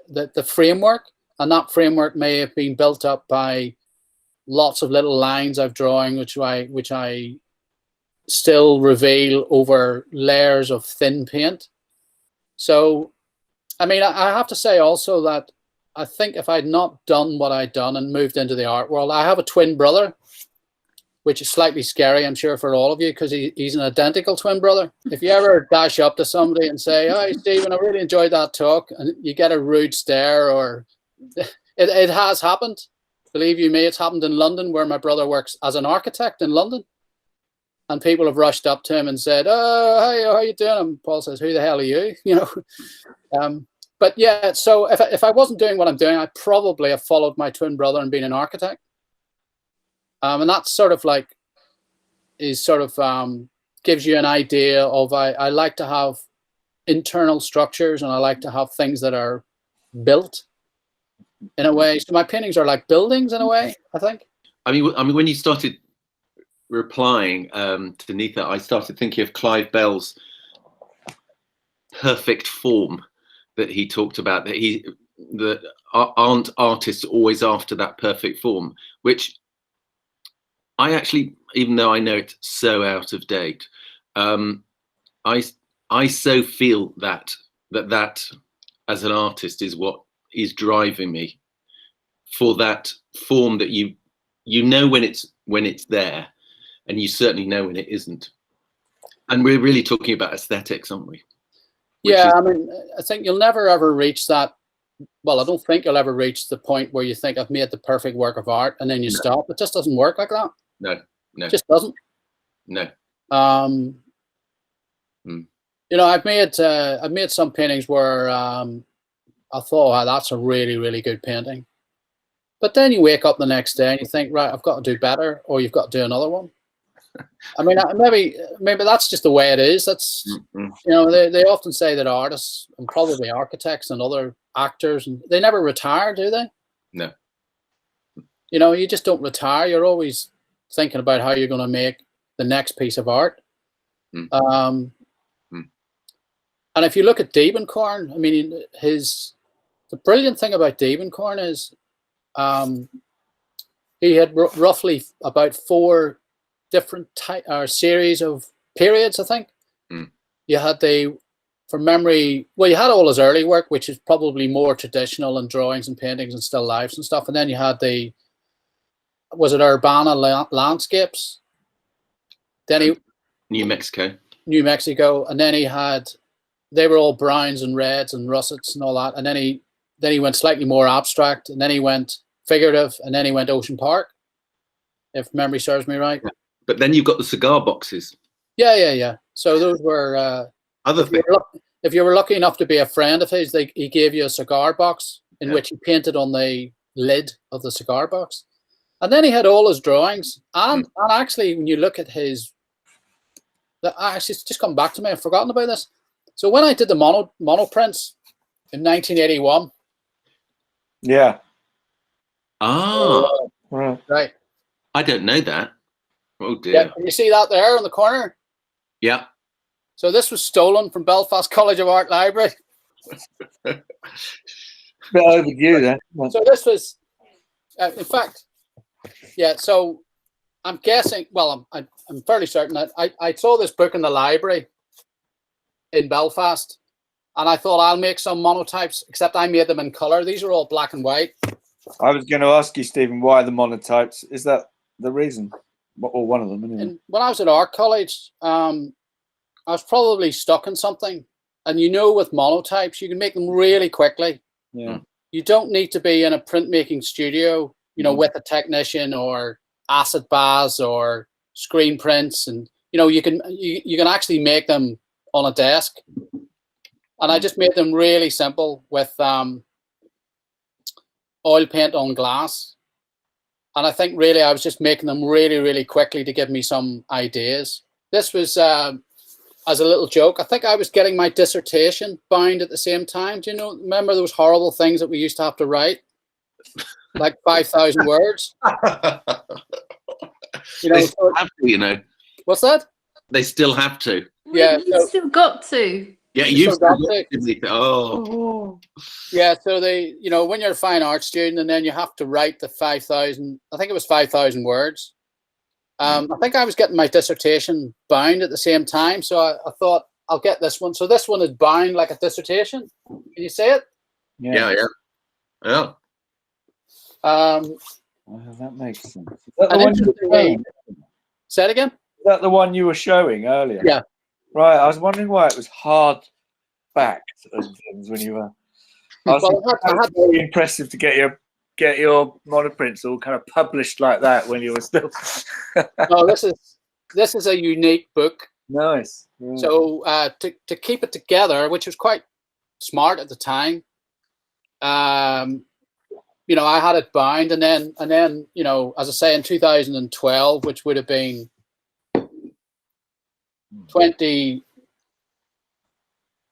Speaker 1: the framework, and that framework may have been built up by lots of little lines I've drawn, which I still reveal over layers of thin paint. So, I mean, I have to say also that I think if I'd not done what I'd done and moved into the art world, I have a twin brother, which is slightly scary, I'm sure, for all of you, because he's an identical twin brother. If you ever dash up to somebody and say, "Hi, Stephen, I really enjoyed that talk," and you get a rude stare, or it has happened. Believe you me, it's happened in London, where my brother works as an architect in London. And people have rushed up to him and said, "Oh, hey, how you doing?" And Paul says, "Who the hell are you?" You know. But yeah, so if I wasn't doing what I'm doing, I probably have followed my twin brother and been an architect. And that's sort of like, gives you an idea of, I like to have internal structures, and I like to have things that are built in a way. So my paintings are like buildings in a way, I think.
Speaker 2: I mean, when you started replying to Nitha, I started thinking of Clive Bell's perfect form that he talked about, that aren't artists always after that perfect form, which I actually, even though I know it's so out of date, I so feel that as an artist is what is driving me for that form, that you know when it's there, and you certainly know when it isn't. And we're really talking about aesthetics, aren't we?
Speaker 1: Yeah, I mean, I think you'll never ever reach that. Well, I don't think you'll ever reach the point where you think I've made the perfect work of art and then you stop. It just doesn't work like that.
Speaker 2: No.
Speaker 1: It just doesn't.
Speaker 2: No.
Speaker 1: You know, I've made some paintings where I thought, oh, that's a really, really good painting. But then you wake up the next day and you think, right, I've got to do better, or you've got to do another one. I mean, maybe that's just the way it is. That's, you know, they often say that artists and probably architects and other actors, and they never retire, do they?
Speaker 2: No.
Speaker 1: You know, you just don't retire. You're always thinking about how you're going to make the next piece of art. And if you look at Diebenkorn, I mean, the brilliant thing about Diebenkorn is he had roughly about 4 different series of periods, I think. You had from memory, well, you had all his early work, which is probably more traditional and drawings and paintings and still lifes and stuff. And then you had was it Urbana landscapes? Then
Speaker 2: New Mexico. And
Speaker 1: then they were all browns and reds and russets and all that. And then he went slightly more abstract, and then he went figurative, and then he went Ocean Park, if memory serves me right.
Speaker 2: Yeah. But then you've got the cigar boxes.
Speaker 1: Yeah. So those were
Speaker 2: other things.
Speaker 1: If you were lucky enough to be a friend of his, he gave you a cigar box in which he painted on the lid of the cigar box. And then he had all his drawings. And actually, when you look at actually, it's just come back to me. I've forgotten about this. So when I did the monoprints in 1981.
Speaker 2: Yeah.
Speaker 1: Right.
Speaker 2: I don't know that. Oh dear.
Speaker 1: Yeah, can you see that there in the corner?
Speaker 2: Yeah.
Speaker 1: So this was stolen from Belfast College of Art Library.
Speaker 4: Bit overdue then.
Speaker 1: So this was, in fact, yeah. So I'm guessing. Well, I'm fairly certain that I saw this book in the library in Belfast, and I thought I'll make some monotypes. Except I made them in color. These are all black and white.
Speaker 4: I was going to ask you, Stephen, why the monotypes? Is that the reason, or one of them? Anyway.
Speaker 1: And when I was at art college, I was probably stuck in something. And you know, with monotypes, you can make them really quickly.
Speaker 4: Yeah.
Speaker 1: You don't need to be in a printmaking studio, you know, with a technician or acid baths or screen prints, and you know, you can actually make them on a desk. And I just made them really simple with oil paint on glass. And I think really I was just making them really, really quickly to give me some ideas. This was as a little joke. I think I was getting my dissertation bound at the same time. Do you know? Remember those horrible things that we used to have to write, like 5,000 words. You know,
Speaker 2: they still have to, you know.
Speaker 1: What's that?
Speaker 2: They still have to.
Speaker 3: Yeah, you still got to.
Speaker 2: Yeah, you've still got to. Oh.
Speaker 1: Yeah, so you know, when you're a fine art student, and then you have to write the 5,000. I think it was 5,000 words. I think I was getting my dissertation bound at the same time, so I thought I'll get this one. So this one is bound like a dissertation. Can you see it?
Speaker 2: Yeah.
Speaker 4: Well, that makes sense. Is that the one you were showing?
Speaker 1: Say it again?
Speaker 4: Is that the one you were showing earlier?
Speaker 1: Yeah.
Speaker 4: Right. I was wondering why it was hard backed and things when you were. I was very impressive to get your monoprints all kind of published like that when you were still.
Speaker 1: No, this is a unique book.
Speaker 4: Nice. Yeah.
Speaker 1: So to keep it together, which was quite smart at the time, you know, I had it bound, and then, you know, as I say, in 2012, which would have been 20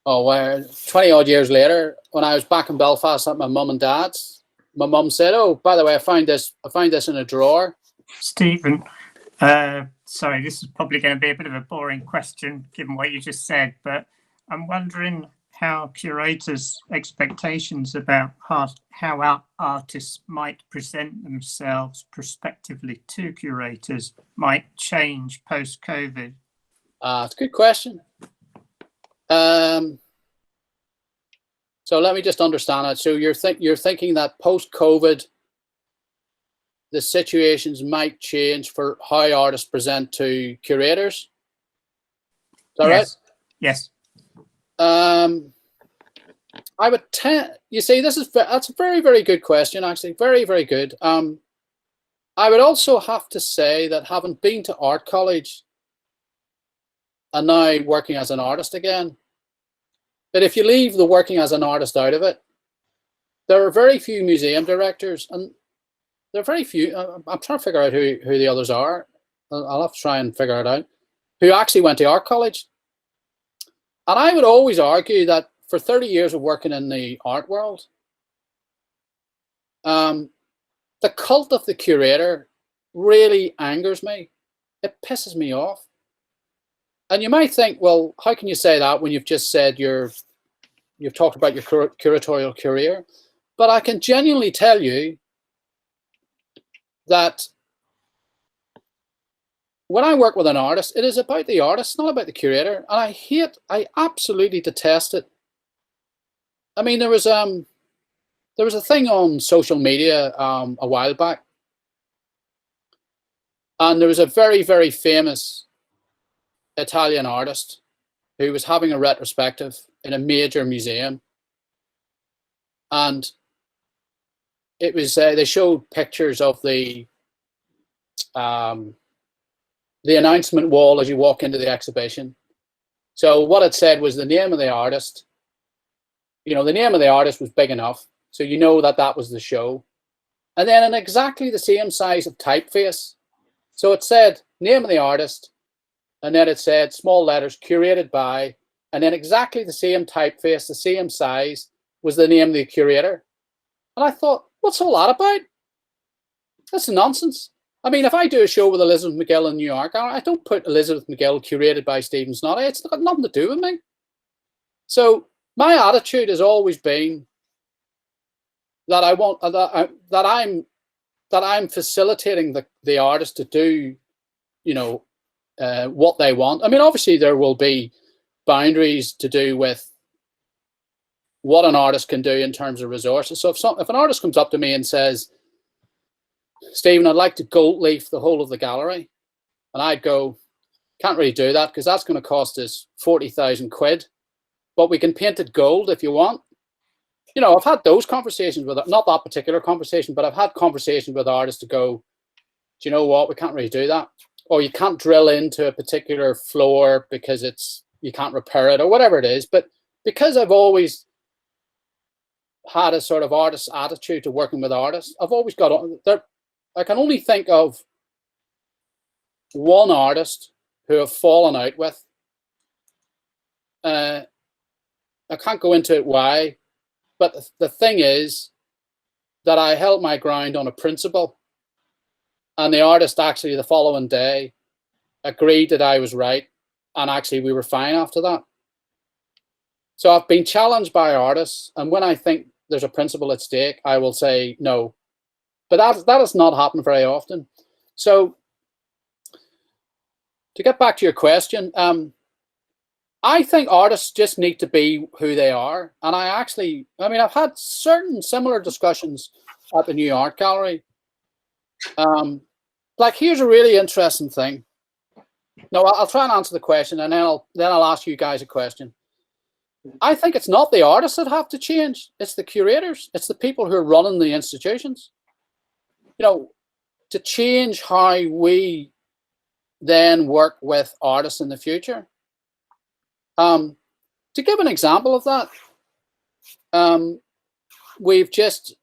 Speaker 1: odd years later, when I was back in Belfast at my mum and dad's, my mum said, "Oh, by the way, I found this in a drawer."
Speaker 5: Stephen, sorry, this is probably going to be a bit of a boring question given what you just said, but I'm wondering how curators' expectations about how artists might present themselves prospectively to curators might change post-COVID.
Speaker 1: It's a good question. So let me just understand it. So you're thinking that post-COVID, the situations might change for how artists present to curators? Is that right?
Speaker 5: Yes.
Speaker 1: I would you see, that's a very, very good question, actually. Very, very good. I would also have to say that having been to art college and now working as an artist again, that if you leave the working as an artist out of it, there are very few museum directors, and there are very few. I'm trying to figure out who the others are. I'll have to try and figure it out. Who actually went to art college. And I would always argue that for 30 years of working in the art world, the cult of the curator really angers me. It pisses me off. And you might think, well, how can you say that when you've just said you've talked about your curatorial career? But I can genuinely tell you that when I work with an artist, it is about the artist, not about the curator. And I absolutely detest it. I mean, there was a thing on social media a while back, and there was a very, very famous Italian artist who was having a retrospective in a major museum, and it was they showed pictures of the announcement wall as you walk into the exhibition. So what it said was the name of the artist. You know, the name of the artist was big enough, so you know that was the show. And then in exactly the same size of typeface. So it said name of the artist, and then it said small letters, curated by, and then exactly the same typeface, the same size, was the name of the curator. And I thought, what's all that about? That's nonsense. I mean, if I do a show with Elizabeth McGill in New York, I don't put Elizabeth McGill curated by Stephen Snoddy. It's got nothing to do with me. So my attitude has always been that I'm facilitating the artist to do, you know, what they want. I mean, obviously there will be boundaries to do with what an artist can do in terms of resources. So if an artist comes up to me and says, Stephen, I'd like to gold leaf the whole of the gallery, and I'd go, can't really do that because that's going to cost us 40,000 quid, but we can paint it gold if you want. You know, I've had those conversations with, not that particular conversation, but I've had conversations with artists to go, do you know what, we can't really do that. Or you can't drill into a particular floor because you can't repair it or whatever it is. But because I've always had a sort of artist attitude to working with artists, I've always got there. I can only think of one artist who I've fallen out with. I can't go into it why, but the thing is that I held my ground on a principle, and the artist actually the following day agreed that I was right, and actually we were fine after that. So I've been challenged by artists, and when I think there's a principle at stake, I will say no. But that has not happened very often. So to get back to your question, I think artists just need to be who they are. And I've had certain similar discussions at the New Art Gallery. Like, here's a really interesting thing. No, I'll try and answer the question, and then I'll ask you guys a question. I think it's not the artists that have to change. It's the curators. It's the people who are running the institutions. You know, to change how we then work with artists in the future. To give an example of that, we've just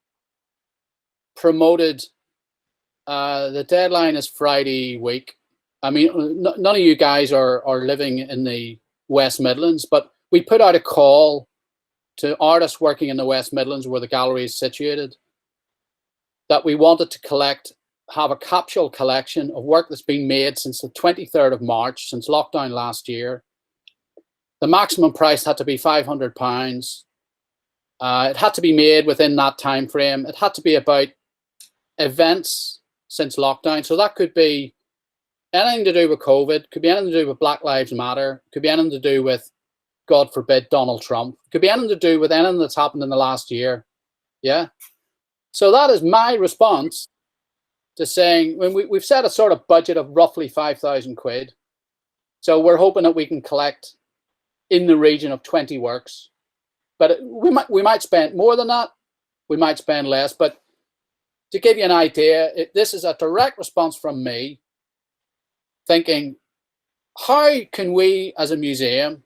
Speaker 1: promoted. The deadline is Friday week. I mean, none of you guys are living in the West Midlands, but we put out a call to artists working in the West Midlands where the gallery is situated that we wanted to have a capsule collection of work that's been made since the 23rd of March, since lockdown last year. The maximum price had to be £500. It had to be made within that time frame. It had to be about events since lockdown. So that could be anything to do with COVID, could be anything to do with Black Lives Matter, could be anything to do with, God forbid, Donald Trump, could be anything to do with anything that's happened in the last year. Yeah. So that is my response to saying, when we've set a sort of budget of roughly 5,000 quid. So we're hoping that we can collect in the region of 20 works. But we might spend more than that. We might spend less. But to give you an idea, this is a direct response from me thinking, how can we as a museum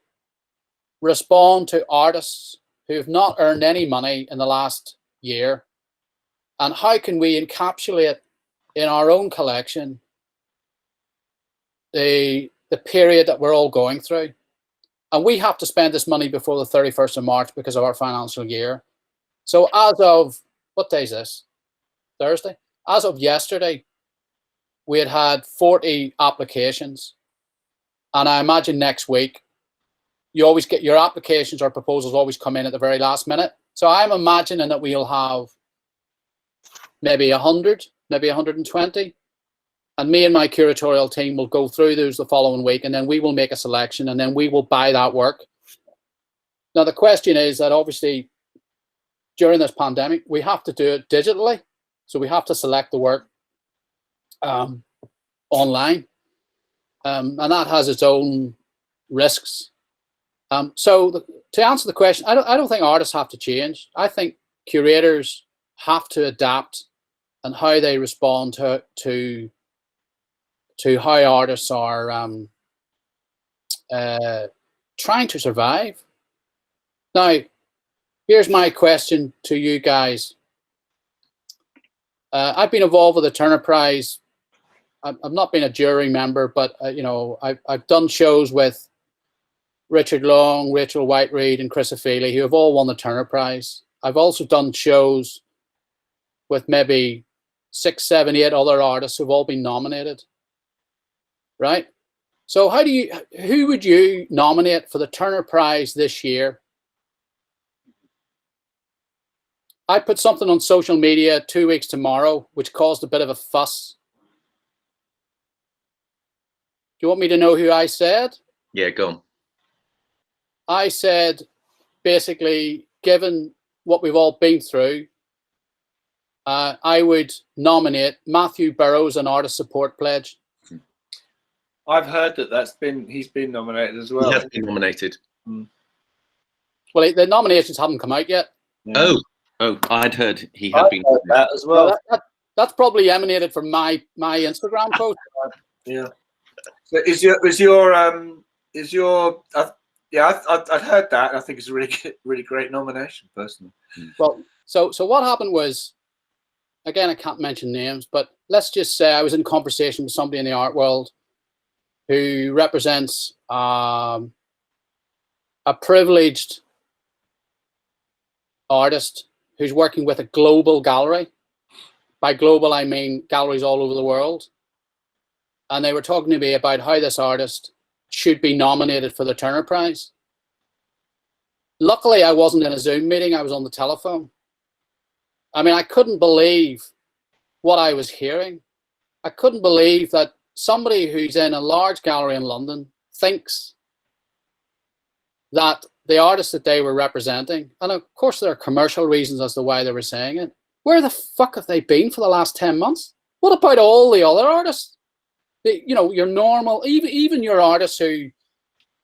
Speaker 1: respond to artists who have not earned any money in the last year? And how can we encapsulate in our own collection the period that we're all going through? And we have to spend this money before the 31st of March because of our financial year. So as of, what day is this? Thursday? As of yesterday, we had 40 applications. And I imagine next week, you always get your applications or proposals always come in at the very last minute. So I'm imagining that we'll have maybe 100, maybe 120. And me and my curatorial team will go through those the following week, and then we will make a selection, and then we will buy that work. Now, the question is that obviously during this pandemic, we have to do it digitally. So we have to select the work online. And that has its own risks. To answer the question, I don't think artists have to change. I think curators have to adapt and how they respond to how artists are trying to survive. Now, here's my question to you guys. I've been involved with the Turner Prize. I've not been a jury member, but I've done shows with Richard Long, Rachel Whiteread, and Chris O'Feely, who have all won the Turner Prize. I've also done shows with maybe 6, 7, 8 other artists who've all been nominated. Right? So who would you nominate for the Turner Prize this year? I put something on social media 2 weeks tomorrow, which caused a bit of a fuss. Do you want me to know who I said?
Speaker 2: Yeah, go on.
Speaker 1: I said, basically, given what we've all been through, I would nominate Matthew Burrows, an artist support pledge.
Speaker 4: I've heard that he's been nominated as well.
Speaker 2: He has been nominated.
Speaker 1: Well, the nominations haven't come out yet.
Speaker 2: Yeah. Oh, I'd heard he had been
Speaker 4: heard that as well.
Speaker 1: That's probably emanated from my Instagram post.
Speaker 4: Yeah. So I'd heard that. I think it's a really great nomination, personally.
Speaker 1: Well, so what happened was, again, I can't mention names, but let's just say I was in conversation with somebody in the art world who represents a privileged artist who's working with a global gallery. By global, I mean galleries all over the world. And they were talking to me about how this artist should be nominated for the Turner Prize. Luckily, I wasn't in a Zoom meeting. I was on the telephone. I mean, I couldn't believe what I was hearing. I couldn't believe that somebody who's in a large gallery in London thinks that the artist that they were representing, and of course there are commercial reasons as to why they were saying it, where the fuck have they been for the last 10 months? What about all the other artists? Your normal, even your artists who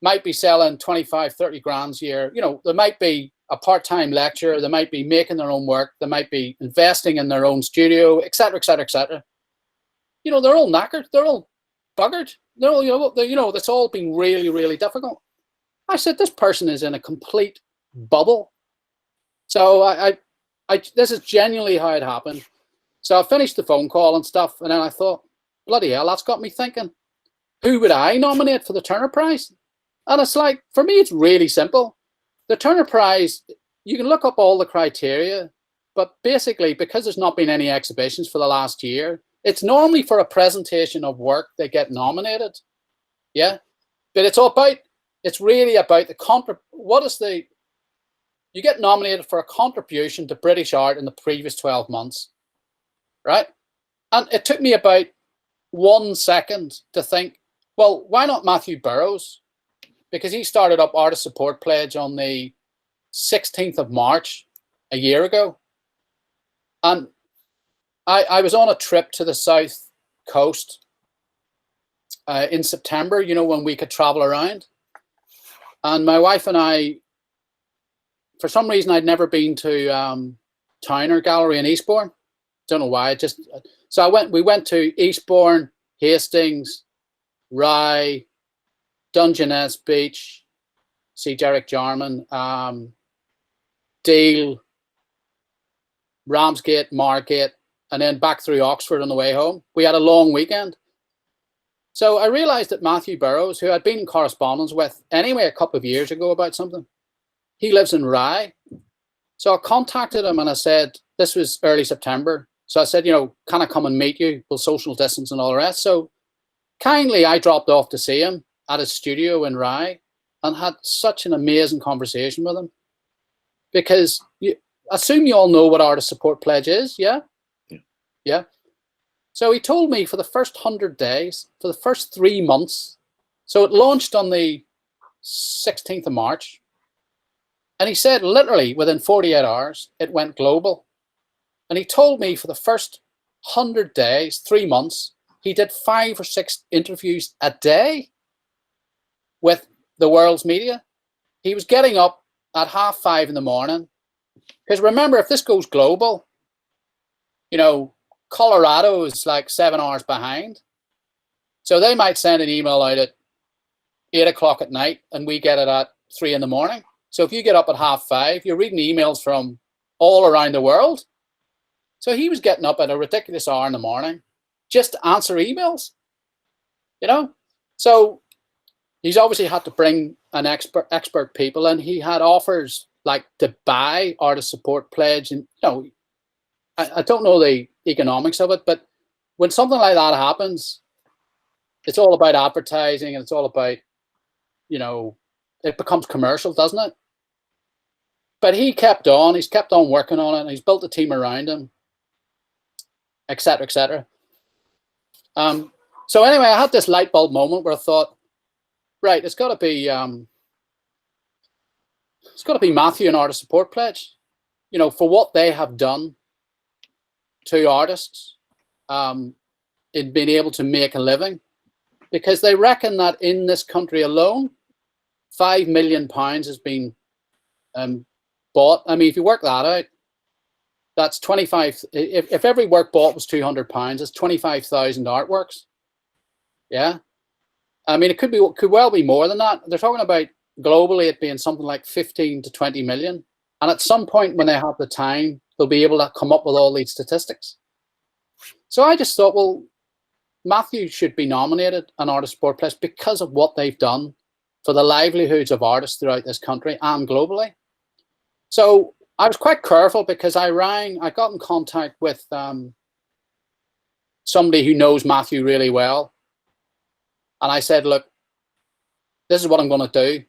Speaker 1: might be selling 25, 30 grand a year, there might be a part-time lecturer, they might be making their own work, they might be investing in their own studio, etc., etc., etc. They're all knackered, they're all buggered, they're all, that's all been really, really difficult. I said, this person is in a complete bubble. So I This is genuinely how it happened. So I finished the phone call and stuff, and then I thought, bloody hell, that's got me thinking, who would I nominate for the Turner Prize? And it's like, for me, it's really simple. The Turner Prize, you can look up all the criteria, but basically, because there's not been any exhibitions for the last year, it's normally for a presentation of work they get nominated. Yeah, but it's really about you get nominated for a contribution to British art in the previous 12 months, right? And it took me about 1 second to think, well, why not Matthew Burrows? Because he started up Artist Support Pledge on the 16th of March a year ago. And I was on a trip to the South Coast in September, you know, when we could travel around. And my wife and I, for some reason, I'd never been to Towner Gallery in Eastbourne. Don't know why. We went to Eastbourne, Hastings, Rye, Dungeness Beach, see Derek Jarman, Deal, Ramsgate, Margate, and then back through Oxford on the way home. We had a long weekend. So I realized that Matthew Burrows, who I'd been in correspondence with anyway a couple of years ago about something, he lives in Rye. So I contacted him and I said, this was early September. So I said, you know, can I come and meet you? We'll social distance and all the rest. So kindly, I dropped off to see him at his studio in Rye and had such an amazing conversation with him. Because I assume you all know what Artist Support Pledge is, yeah? Yeah. So he told me for the first 100 days, for the first 3 months, so it launched on the 16th of March. And he said literally within 48 hours, it went global. And he told me for the first 100 days, 3 months, he did 5 or 6 interviews a day with the world's media. He was getting up at 5:30 in the morning. Because remember, if this goes global, you know, Colorado is like 7 hours behind. So they might send an email out at 8 o'clock at night and we get it at 3 in the morning. So if you get up at 5:30, you're reading emails from all around the world. So he was getting up at a ridiculous hour in the morning just to answer emails, you know? So he's obviously had to bring an expert people, and he had offers like to buy Artist Support Pledge. And, you know, I don't know the economics of it, but when something like that happens, it's all about advertising and it's all about, you know, it becomes commercial, doesn't it? But he's kept on working on it, and he's built a team around him, etc., etc. So anyway, I had this light bulb moment where I thought, right, it's got to be Matthew and Artist Support Pledge, you know, for what they have done to artists in being able to make a living, because they reckon that in this country alone, £5 million has been bought. I mean, if you work that out, that's 25. If every work bought was £200, it's 25,000 artworks. Yeah, I mean, it could well be more than that. They're talking about globally it being something like 15 to 20 million. And at some point when they have the time, they'll be able to come up with all these statistics. So I just thought, well, Matthew should be nominated an Artist Support Pledge because of what they've done for the livelihoods of artists throughout this country and globally. So I was quite careful because I got in contact with somebody who knows Matthew really well. And I said, look, this is what I'm going to do.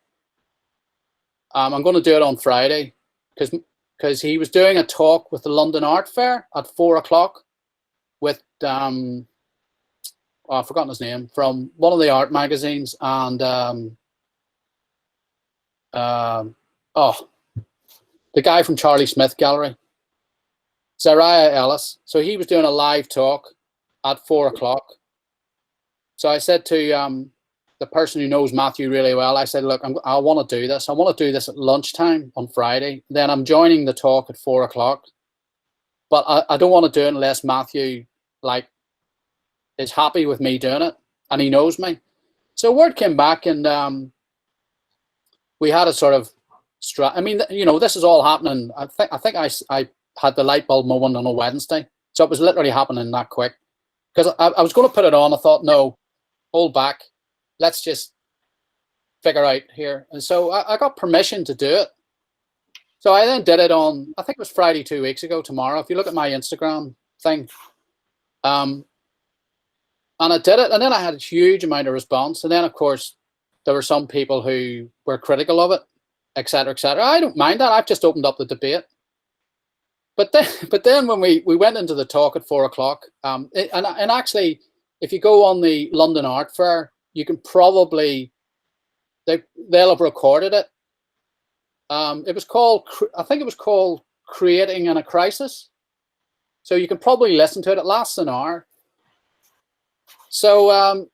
Speaker 1: I'm going to do it on Friday because he was doing a talk with the London Art Fair at 4 o'clock with, I've forgotten his name, from one of the art magazines, and the guy from Charlie Smith Gallery, Zariah Ellis. So he was doing a live talk at 4 o'clock. So I said to the person who knows Matthew really well, I said, look, I want to do this. I want to do this at lunchtime on Friday. Then I'm joining the talk at 4 o'clock. But I don't want to do it unless Matthew is happy with me doing it and he knows me. So word came back, and we had a sort of I mean, you know, this is all happening. I think I had the light bulb moment on a Wednesday. So it was literally happening that quick. Because I was going to put it on. I thought, no, hold back. Let's just figure out here. And so I got permission to do it. So I then did it on, I think it was Friday 2 weeks ago, tomorrow. If you look at my Instagram thing. And I did it. And then I had a huge amount of response. And then, of course, there were some people who were critical of it, et cetera, et cetera. I don't mind that. I've just opened up the debate. But then when we went into the talk at 4 o'clock, and actually, if you go on the London Art Fair, you can probably, they'll have recorded it. It was called, I think it was called Creating in a Crisis. So you can probably listen to it. It lasts an hour. So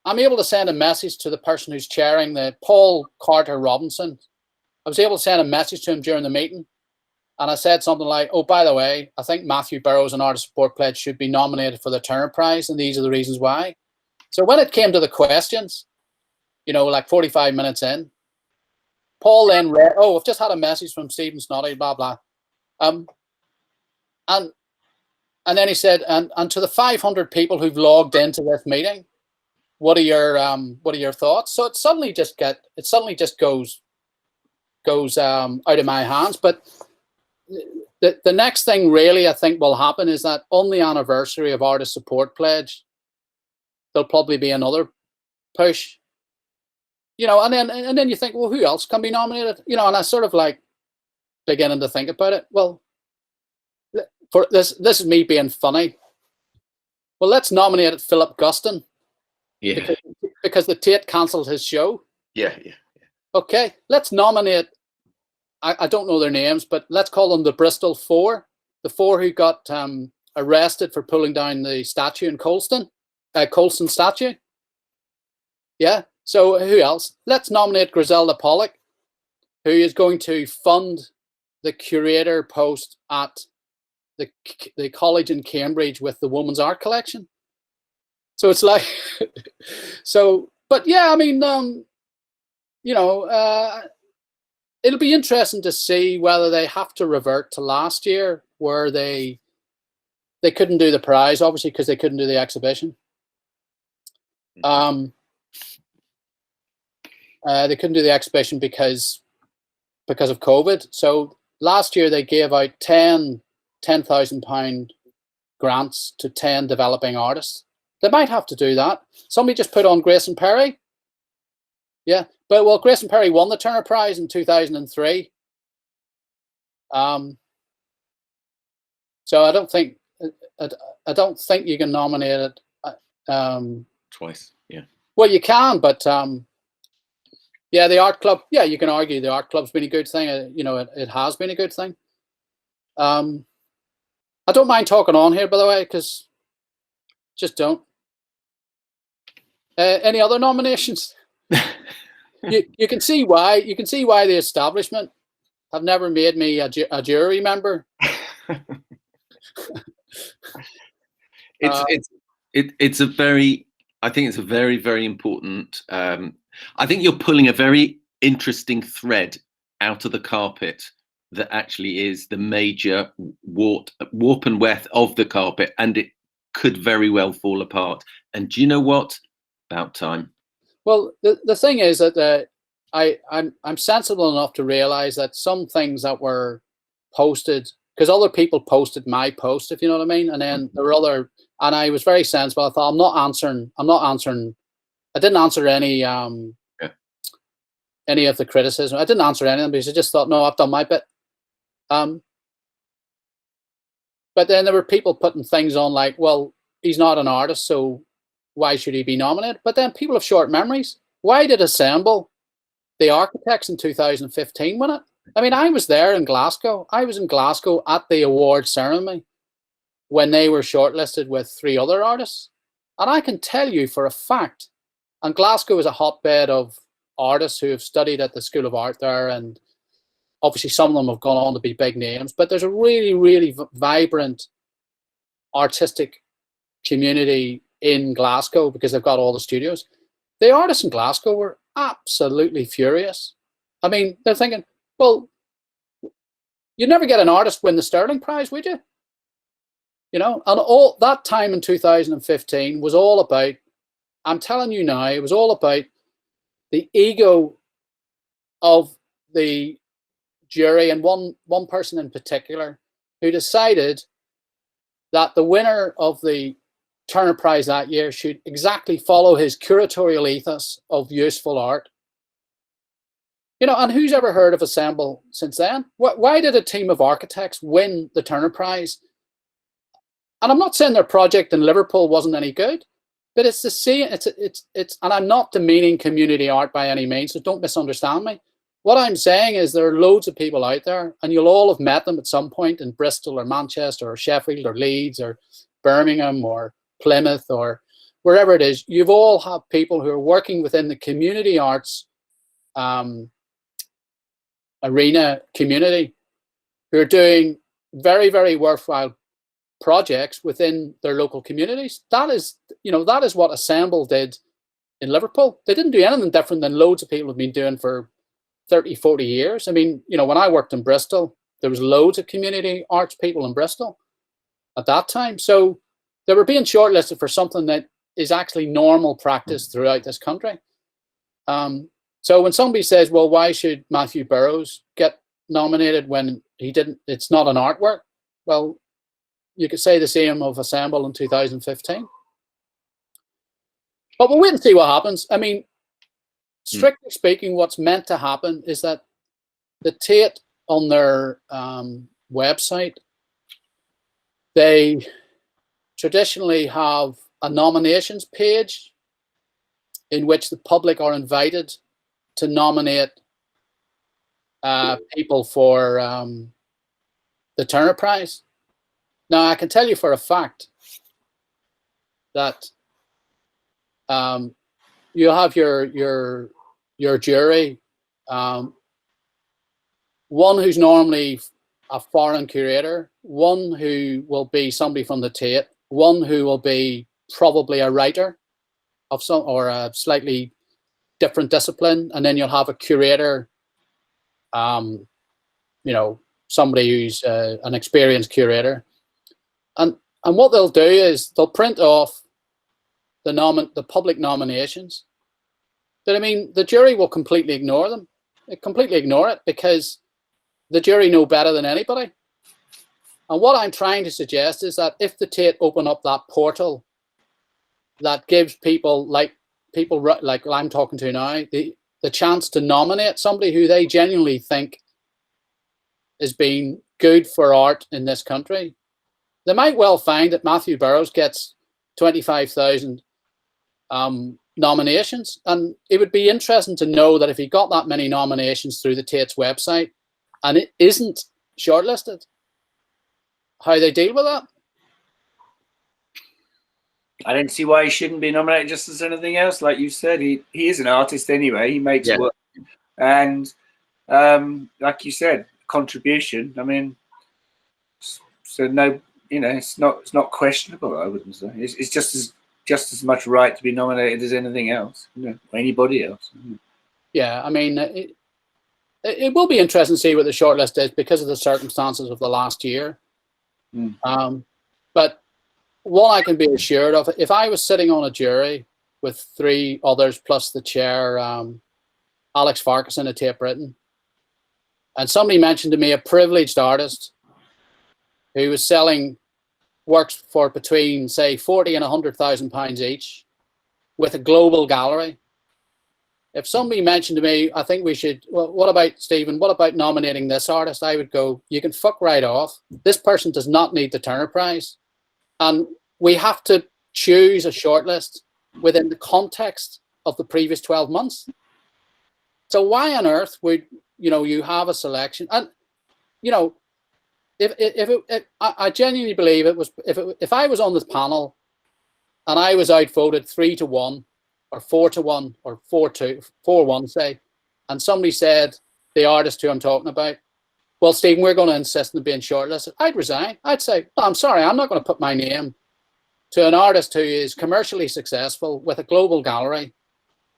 Speaker 1: I'm able to send a message to the person who's chairing the Paul Carter Robinson. I was able to send a message to him during the meeting. And I said something like, oh, by the way, I think Matthew Burrows and Artist Support Pledge should be nominated for the Turner Prize. And these are the reasons why. So when it came to the questions, you know, like 45 minutes in, Paul then read, oh, I've just had a message from Stephen Snoddy, blah, blah. And then he said, and to the 500 people who've logged into this meeting, what are your thoughts? So it suddenly just goes out of my hands. But the next thing really I think will happen is that on the anniversary of Artist Support Pledge, there'll probably be another push, you know, and then you think, well, who else can be nominated? You know, and I sort of like beginning to think about it. Well, for this is me being funny. Well, let's nominate Philip Guston.
Speaker 2: Yeah.
Speaker 1: Because the Tate cancelled his show.
Speaker 2: Yeah.
Speaker 1: Okay, let's nominate, I don't know their names, but let's call them the Bristol Four. The four who got arrested for pulling down the statue in Colston statue. Yeah, so who else? Let's nominate Griselda Pollock, who is going to fund the curator post at the college in Cambridge with the woman's art collection. So it's like, so, but yeah, I mean, you know, it'll be interesting to see whether they have to revert to last year where they couldn't do the prize, obviously, because they couldn't do the exhibition. They couldn't do the exhibition because of COVID. So last year they gave out £10,000 grants to 10 developing artists. They might have to do that. Somebody just put on Grayson Perry. Yeah, but well, Grayson Perry won the Turner Prize in 2003. So I don't think you can nominate it
Speaker 2: Twice. Yeah.
Speaker 1: Well, you can, but yeah, the art club. Yeah, you can argue the art club's been a good thing. You know, it has been a good thing. I don't mind talking on here, by the way, because just don't. Any other nominations? you can see why. You can see why the establishment have never made me a jury member.
Speaker 2: It's a very. I think it's a very, very important. I think you're pulling a very interesting thread out of the carpet that actually is the major warp and weft of the carpet, and it could very well fall apart. And do you know what? About time.
Speaker 1: Well, the thing is that I'm sensible enough to realize that some things that were posted, because other people posted my post, if you know what I mean, and then there were other, and I was very sensible. I thought I'm not answering. I didn't answer any of the criticism. I didn't answer any of them because I just thought, no, I've done my bit. But then there were people putting things on like, well, he's not an artist, so why should he be nominated? But then people have short memories. Why did Assemble, the architects in 2015 win it? I mean, I was there in Glasgow. I was in Glasgow at the award ceremony when they were shortlisted with 3 other artists. And I can tell you for a fact, and Glasgow is a hotbed of artists who have studied at the School of Art there, and obviously some of them have gone on to be big names, but there's a really, really vibrant artistic community in Glasgow because they've got all the studios. The artists in Glasgow were absolutely furious. I mean, they're thinking, well, you'd never get an artist win the Sterling Prize, would you? You know, and all that time in 2015 was all about, I'm telling you now, it was all about the ego of the jury, and one person in particular who decided that the winner of the Turner Prize that year should exactly follow his curatorial ethos of useful art. You know, and who's ever heard of Assemble since then? Why did a team of architects win the Turner Prize? And I'm not saying their project in Liverpool wasn't any good, but it's the same. It's and I'm not demeaning community art by any means, so don't misunderstand me. What I'm saying is there are loads of people out there, and you'll all have met them at some point in Bristol or Manchester or Sheffield or Leeds or Birmingham or Plymouth or wherever it is. You've all had people who are working within the community arts arena community who are doing very, very worthwhile projects within their local communities. That is, you know, that is what Assemble did in Liverpool. They didn't do anything different than loads of people have been doing for 30, 40 years. I mean, you know, when I worked in Bristol, there was loads of community arts people in Bristol at that time. So they were being shortlisted for something that is actually normal practice throughout this country. So when somebody says, well, why should Matthew Burrows get nominated when he didn't, it's not an artwork? Well, you could say the same of Assemble in 2015. But we'll wait and see what happens. I mean, strictly speaking, what's meant to happen is that the Tate on their website, they traditionally have a nominations page in which the public are invited to nominate people for the Turner Prize. Now, I can tell you for a fact that you'll have your jury, one who's normally a foreign curator, one who will be somebody from the Tate, one who will be probably a writer of some or a slightly different discipline, and then you'll have a curator, you know, somebody who's an experienced curator, and what they'll do is they'll print off the public nominations. But I mean, the jury will completely ignore them. They completely ignore it because the jury know better than anybody. And what I'm trying to suggest is that if the Tate open up that portal that gives people like I'm talking to now, the chance to nominate somebody who they genuinely think has been good for art in this country, they might well find that Matthew Burrows gets 25,000 nominations. And it would be interesting to know that if he got that many nominations through the Tate's website and it isn't shortlisted, how they deal with that.
Speaker 4: I don't see why he shouldn't be nominated just as anything else. Like you said, he is an artist anyway. He makes work. And like you said, contribution. I mean, so no, you know, it's not questionable, I wouldn't say. It's just as much right to be nominated as anything else, you know, or anybody else.
Speaker 1: Yeah, I mean, it will be interesting to see what the shortlist is because of the circumstances of the last year. But what I can be assured of, if I was sitting on a jury with 3 others plus the chair, Alex Farquharson at Tate Britain, and somebody mentioned to me a privileged artist who was selling works for between, say, 40 and 100,000 pounds each with a global gallery. If somebody mentioned to me, I think we should, well, what about, Stephen, what about nominating this artist? I would go, you can fuck right off. This person does not need the Turner Prize. And we have to choose a shortlist within the context of the previous 12 months. So why on earth would, you know, you have a selection? And, you know, I genuinely believe it was, if I was on this panel and I was outvoted 3-1 or 4-1 or 4-1, say, and somebody said, the artist who I'm talking about, well, Stephen, we're going to insist on being shortlisted, I'd resign. I'd say, no, I'm sorry, I'm not going to put my name to an artist who is commercially successful with a global gallery.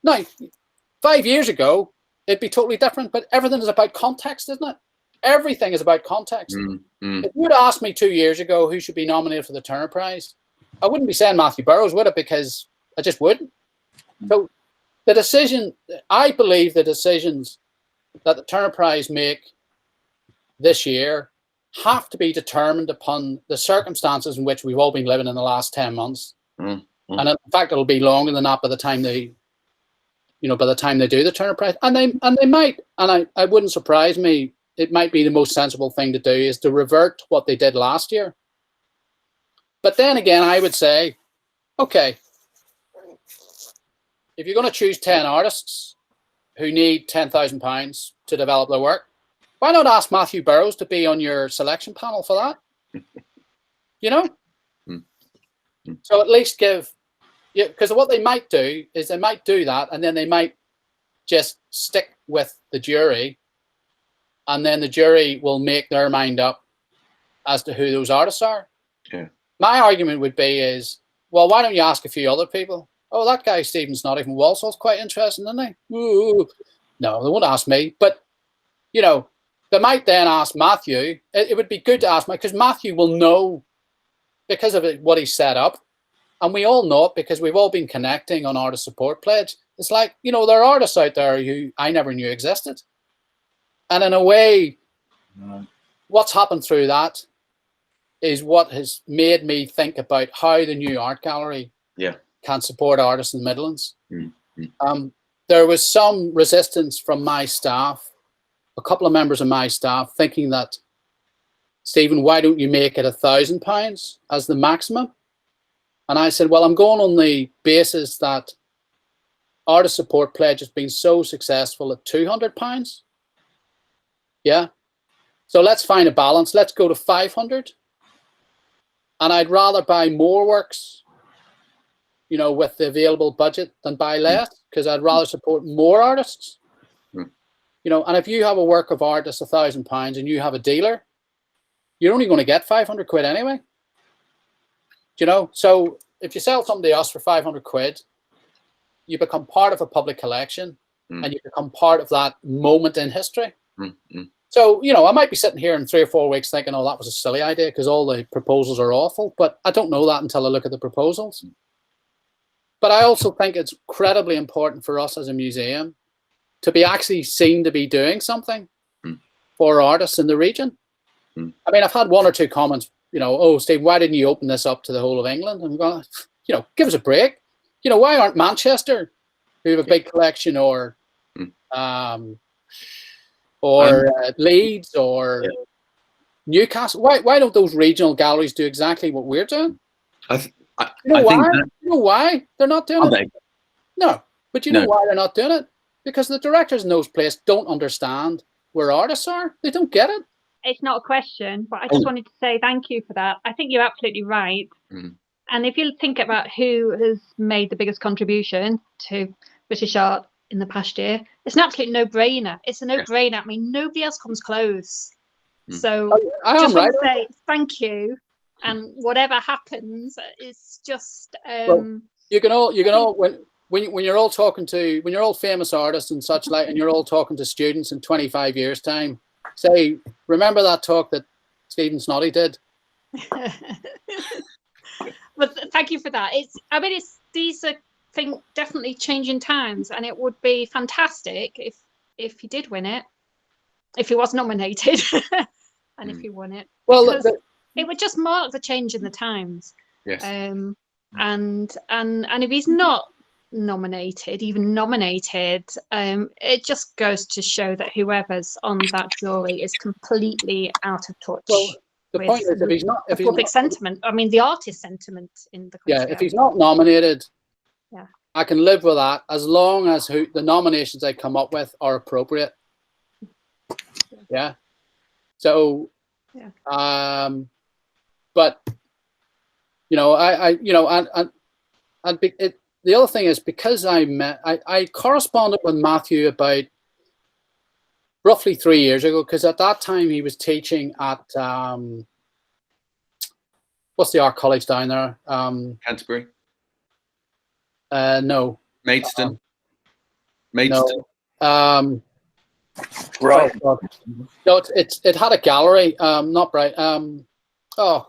Speaker 1: Now, 5 years ago, it'd be totally different, but everything is about context, isn't it? Everything is about context. If you would asked me 2 years ago who should be nominated for the Turner Prize, I wouldn't be saying Matthew Burrows, would it? Because I just wouldn't. So the decision, I believe the decisions that the Turner Prize make this year have to be determined upon the circumstances in which we've all been living in the last 10 months. And in fact, it'll be longer than that by the time they, by the time they do the Turner Prize. And they might, and I wouldn't surprise me, it might be the most sensible thing to do is to revert to what they did last year. But then again, I would say, okay, if you're going to choose 10 artists who need £10,000 to develop their work, why not ask Matthew Burrows to be on your selection panel for that? So at least give, because what they might do is they might do that, and then they might just stick with the jury, and then the jury will make their mind up as to who those artists are.
Speaker 2: Yeah.
Speaker 1: My argument would be is, well, why don't you ask a few other people? Oh, that guy Stephen Snoddy from Walsall's quite interesting, isn't he? Ooh. No, they won't ask me. But, they might then ask Matthew. It would be good to ask Matthew, because Matthew will know because of what he set up. And we all know it because we've all been connecting on Artist Support Pledge. It's like, there are artists out there who I never knew existed. And in a way, what's happened through that is what has made me think about how the new art gallery can support artists in the Midlands. There was some resistance from my staff, a couple of members of my staff, thinking that, Stephen, why don't you make it £1,000 as the maximum? And I said, well, I'm going on the basis that Artist Support Pledge has been so successful at £200. Yeah. So let's find a balance. Let's go to 500. And I'd rather buy more works, with the available budget than buy less, because I'd rather support more artists. And if you have a work of art that's £1,000 and you have a dealer, you're only going to get 500 quid anyway. So if you sell something to us for 500 quid, you become part of a public collection and you become part of that moment in history. So, I might be sitting here in 3 or 4 weeks thinking, oh, that was a silly idea because all the proposals are awful. But I don't know that until I look at the proposals. But I also think it's incredibly important for us as a museum to be actually seen to be doing something for artists in the region. I mean, I've had 1 or 2 comments, oh, Steve, why didn't you open this up to the whole of England? And I'm going, give us a break. Why aren't Manchester, who have a big collection, or Leeds or Newcastle, why don't those regional galleries do exactly what we're doing? You know why they're not doing it? No, but you know why they're not doing it? Because the directors in those places don't understand where artists are. They don't get it.
Speaker 6: It's not a question, but I just wanted to say thank you for that. I think you're absolutely right. And if you think about who has made the biggest contribution to British art in the past year, it's an absolute no-brainer. It's a no-brainer. I mean, nobody else comes close. So I just want to say thank you. And whatever happens, it's just
Speaker 1: you can all when you're all talking to, when you're all famous artists and such like, and you're all talking to students in 25 years time, say, remember that talk that Stephen Snoddy did?
Speaker 6: But thank you for that. These are definitely changing times, and it would be fantastic if he did win it, if he was nominated, and if he won it. Well, it would just mark the change in the times.
Speaker 2: Yes.
Speaker 6: And if he's not even nominated, it just goes to show that whoever's on that jury is completely out of touch.
Speaker 1: Well, the point is, if he's not,
Speaker 6: public sentiment, I mean, the artist sentiment in the country.
Speaker 1: If he's not nominated, I can live with that as long as the nominations I come up with are appropriate. Yeah. So, but the other thing is, because I corresponded with Matthew about roughly 3 years ago, because at that time he was teaching at what's the art college down there?
Speaker 2: Canterbury.
Speaker 1: No.
Speaker 2: Maidstone.
Speaker 1: No.
Speaker 4: Right.
Speaker 1: Oh, God. No, it had a gallery. Not Bright. Oh,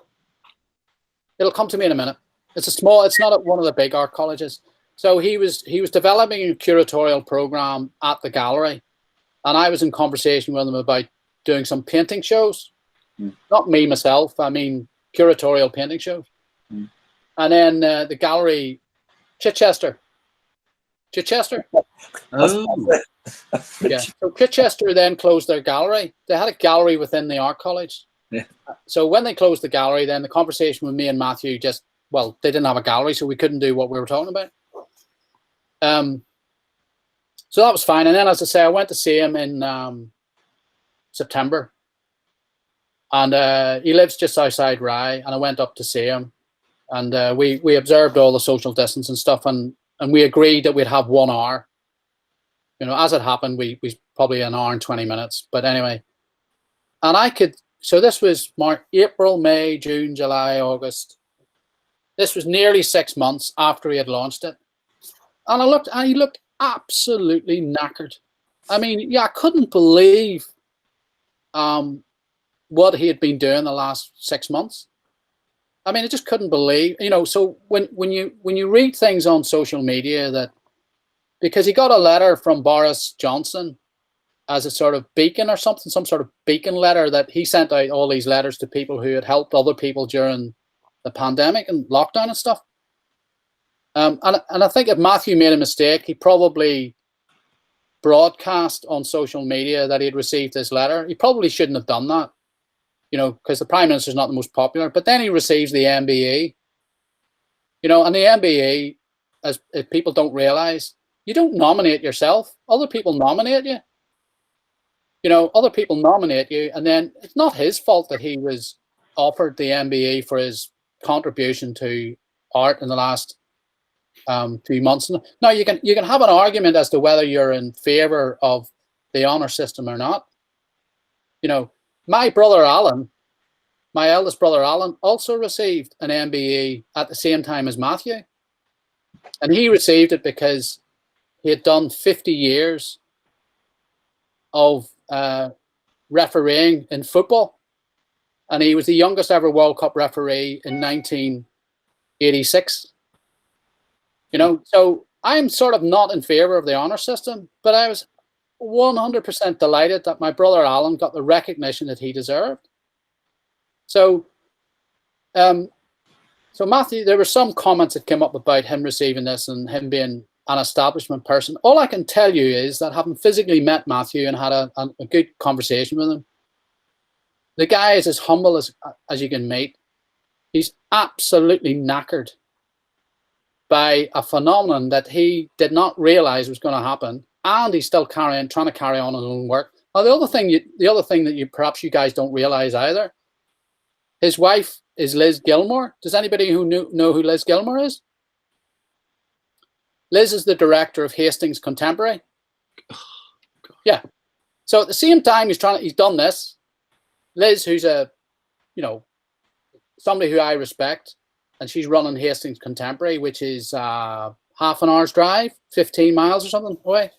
Speaker 1: it'll come to me in a minute. It's a small. It's not at one of the big art colleges. So he was developing a curatorial program at the gallery, and I was in conversation with him about doing some painting shows. Not me myself. I mean curatorial painting shows. And then the gallery, Chichester.
Speaker 2: Oh,
Speaker 1: Yeah. So Chichester then closed their gallery. They had a gallery within the art college.
Speaker 4: Yeah.
Speaker 1: So when they closed the gallery, then the conversation with me and Matthew they didn't have a gallery, so we couldn't do what we were talking about. So that was fine. And then, as I say, I went to see him in September. And he lives just outside Rye, and I went up to see him. And we observed all the social distance and stuff, and we agreed that we'd have 1 hour. You know, as it happened, we probably an hour and 20 minutes. But anyway, and so this was April, May, June, July, August. This was nearly 6 months after he had launched it. And I looked, and he looked absolutely knackered. I mean, yeah, I couldn't believe what he had been doing the last 6 months. I mean, I just couldn't believe, you know. So when you read things on social media, that because he got a letter from Boris Johnson as a sort of beacon or something, some sort of beacon letter, that he sent out all these letters to people who had helped other people during the pandemic and lockdown and stuff. And I think if Matthew made a mistake, he probably broadcast on social media that he had received this letter. He probably shouldn't have done that, you know, because the Prime Minister is not the most popular. But then he receives the MBE, you know, and the MBE, as if people don't realise, you don't nominate yourself. Other people nominate you. You know, other people nominate you, and then it's not his fault that he was offered the MBE for his contribution to art in the last few months. Now you can have an argument as to whether you're in favour of the honour system or not. You know, my brother Alan, my eldest brother Alan, also received an MBE at the same time as Matthew, and he received it because he had done 50 years of refereeing in football, and he was the youngest ever World Cup referee in 1986. You know, so I'm sort of not in favour of the honour system, but I was 100% delighted that my brother Alan got the recognition that he deserved. So, so Matthew, there were some comments that came up about him receiving this and him being an establishment person. All I can tell you is that, having physically met Matthew and had a good conversation with him, the guy is as humble as you can meet. He's absolutely knackered by a phenomenon that he did not realize was going to happen, and he's still trying to carry on his own work. Now, the other thing that perhaps you guys don't realize either, his wife is Liz Gilmore. Does anybody who know who Liz Gilmore is? Liz is the director of Hastings Contemporary. Yeah. So at the same time he's done this, Liz, who's somebody who I respect, and she's running Hastings Contemporary, which is half an hour's drive, 15 miles or something away.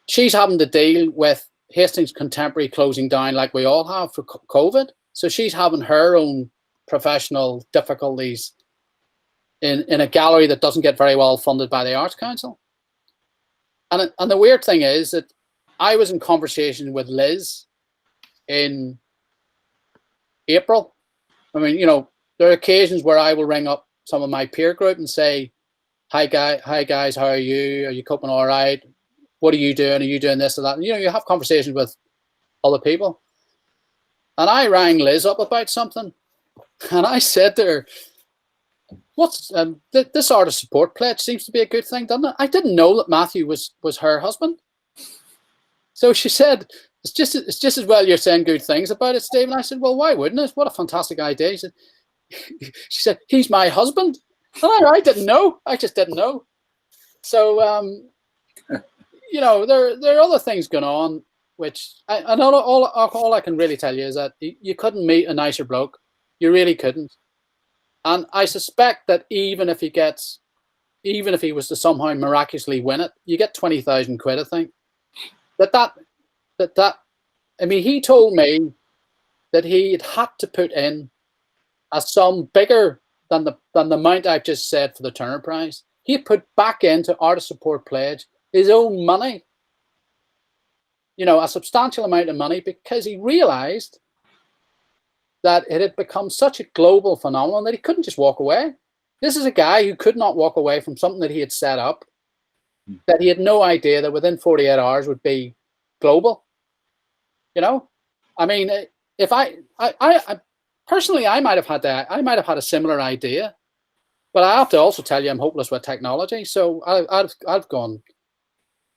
Speaker 1: She's having to deal with Hastings Contemporary closing down like we all have for COVID. So she's having her own professional difficulties in a gallery that doesn't get very well funded by the Arts Council. And the weird thing is that I was in conversation with Liz in April. I mean, you know, there are occasions where I will ring up some of my peer group and say, hi guys, how are you? Are you coping all right? What are you doing? Are you doing this or that? And, you know, you have conversations with other people. And I rang Liz up about something, and I said to her, "What's this artist support pledge seems to be a good thing, doesn't it?" I didn't know that Matthew was her husband. So she said, it's just as well you're saying good things about it, Steve. And I said, well, why wouldn't it? What a fantastic idea. She said, he's my husband. And I didn't know. I just didn't know. So, you know, there are other things going on, which all I can really tell you is that you couldn't meet a nicer bloke. You really couldn't. And I suspect that even if he was to somehow miraculously win it, you get 20,000 quid, I think. I mean, he told me that he had to put in a sum bigger than the amount I've just said for the Turner Prize. He put back into artist support pledge his own money, you know, a substantial amount of money, because he realized that it had become such a global phenomenon that he couldn't just walk away. This is a guy who could not walk away from something that he had set up, that he had no idea that within 48 hours would be global. You know, I mean, if I personally, I might have had a similar idea, but I have to also tell you, I'm hopeless with technology. So I'd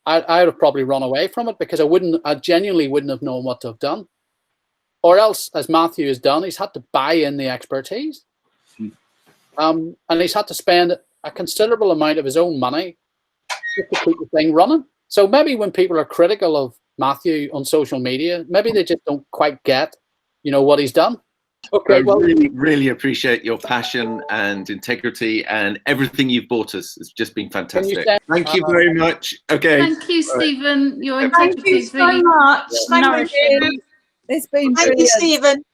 Speaker 1: have probably run away from it, because I genuinely wouldn't have known what to have done. Or else, as Matthew has done, he's had to buy in the expertise. And he's had to spend a considerable amount of his own money just to keep the thing running. So maybe when people are critical of Matthew on social media, maybe they just don't quite get, you know, what he's done. Okay,
Speaker 2: I
Speaker 1: well,
Speaker 2: really appreciate your passion and integrity and everything you've brought us. It's just been fantastic. Thank you very much. Okay.
Speaker 3: Thank you, Stephen. Your
Speaker 7: Thank
Speaker 3: integrity
Speaker 7: you
Speaker 3: is
Speaker 7: so
Speaker 3: really
Speaker 7: much. Thank
Speaker 3: nourishing.
Speaker 7: you. It's been brilliant.
Speaker 8: Thank you, Stephen.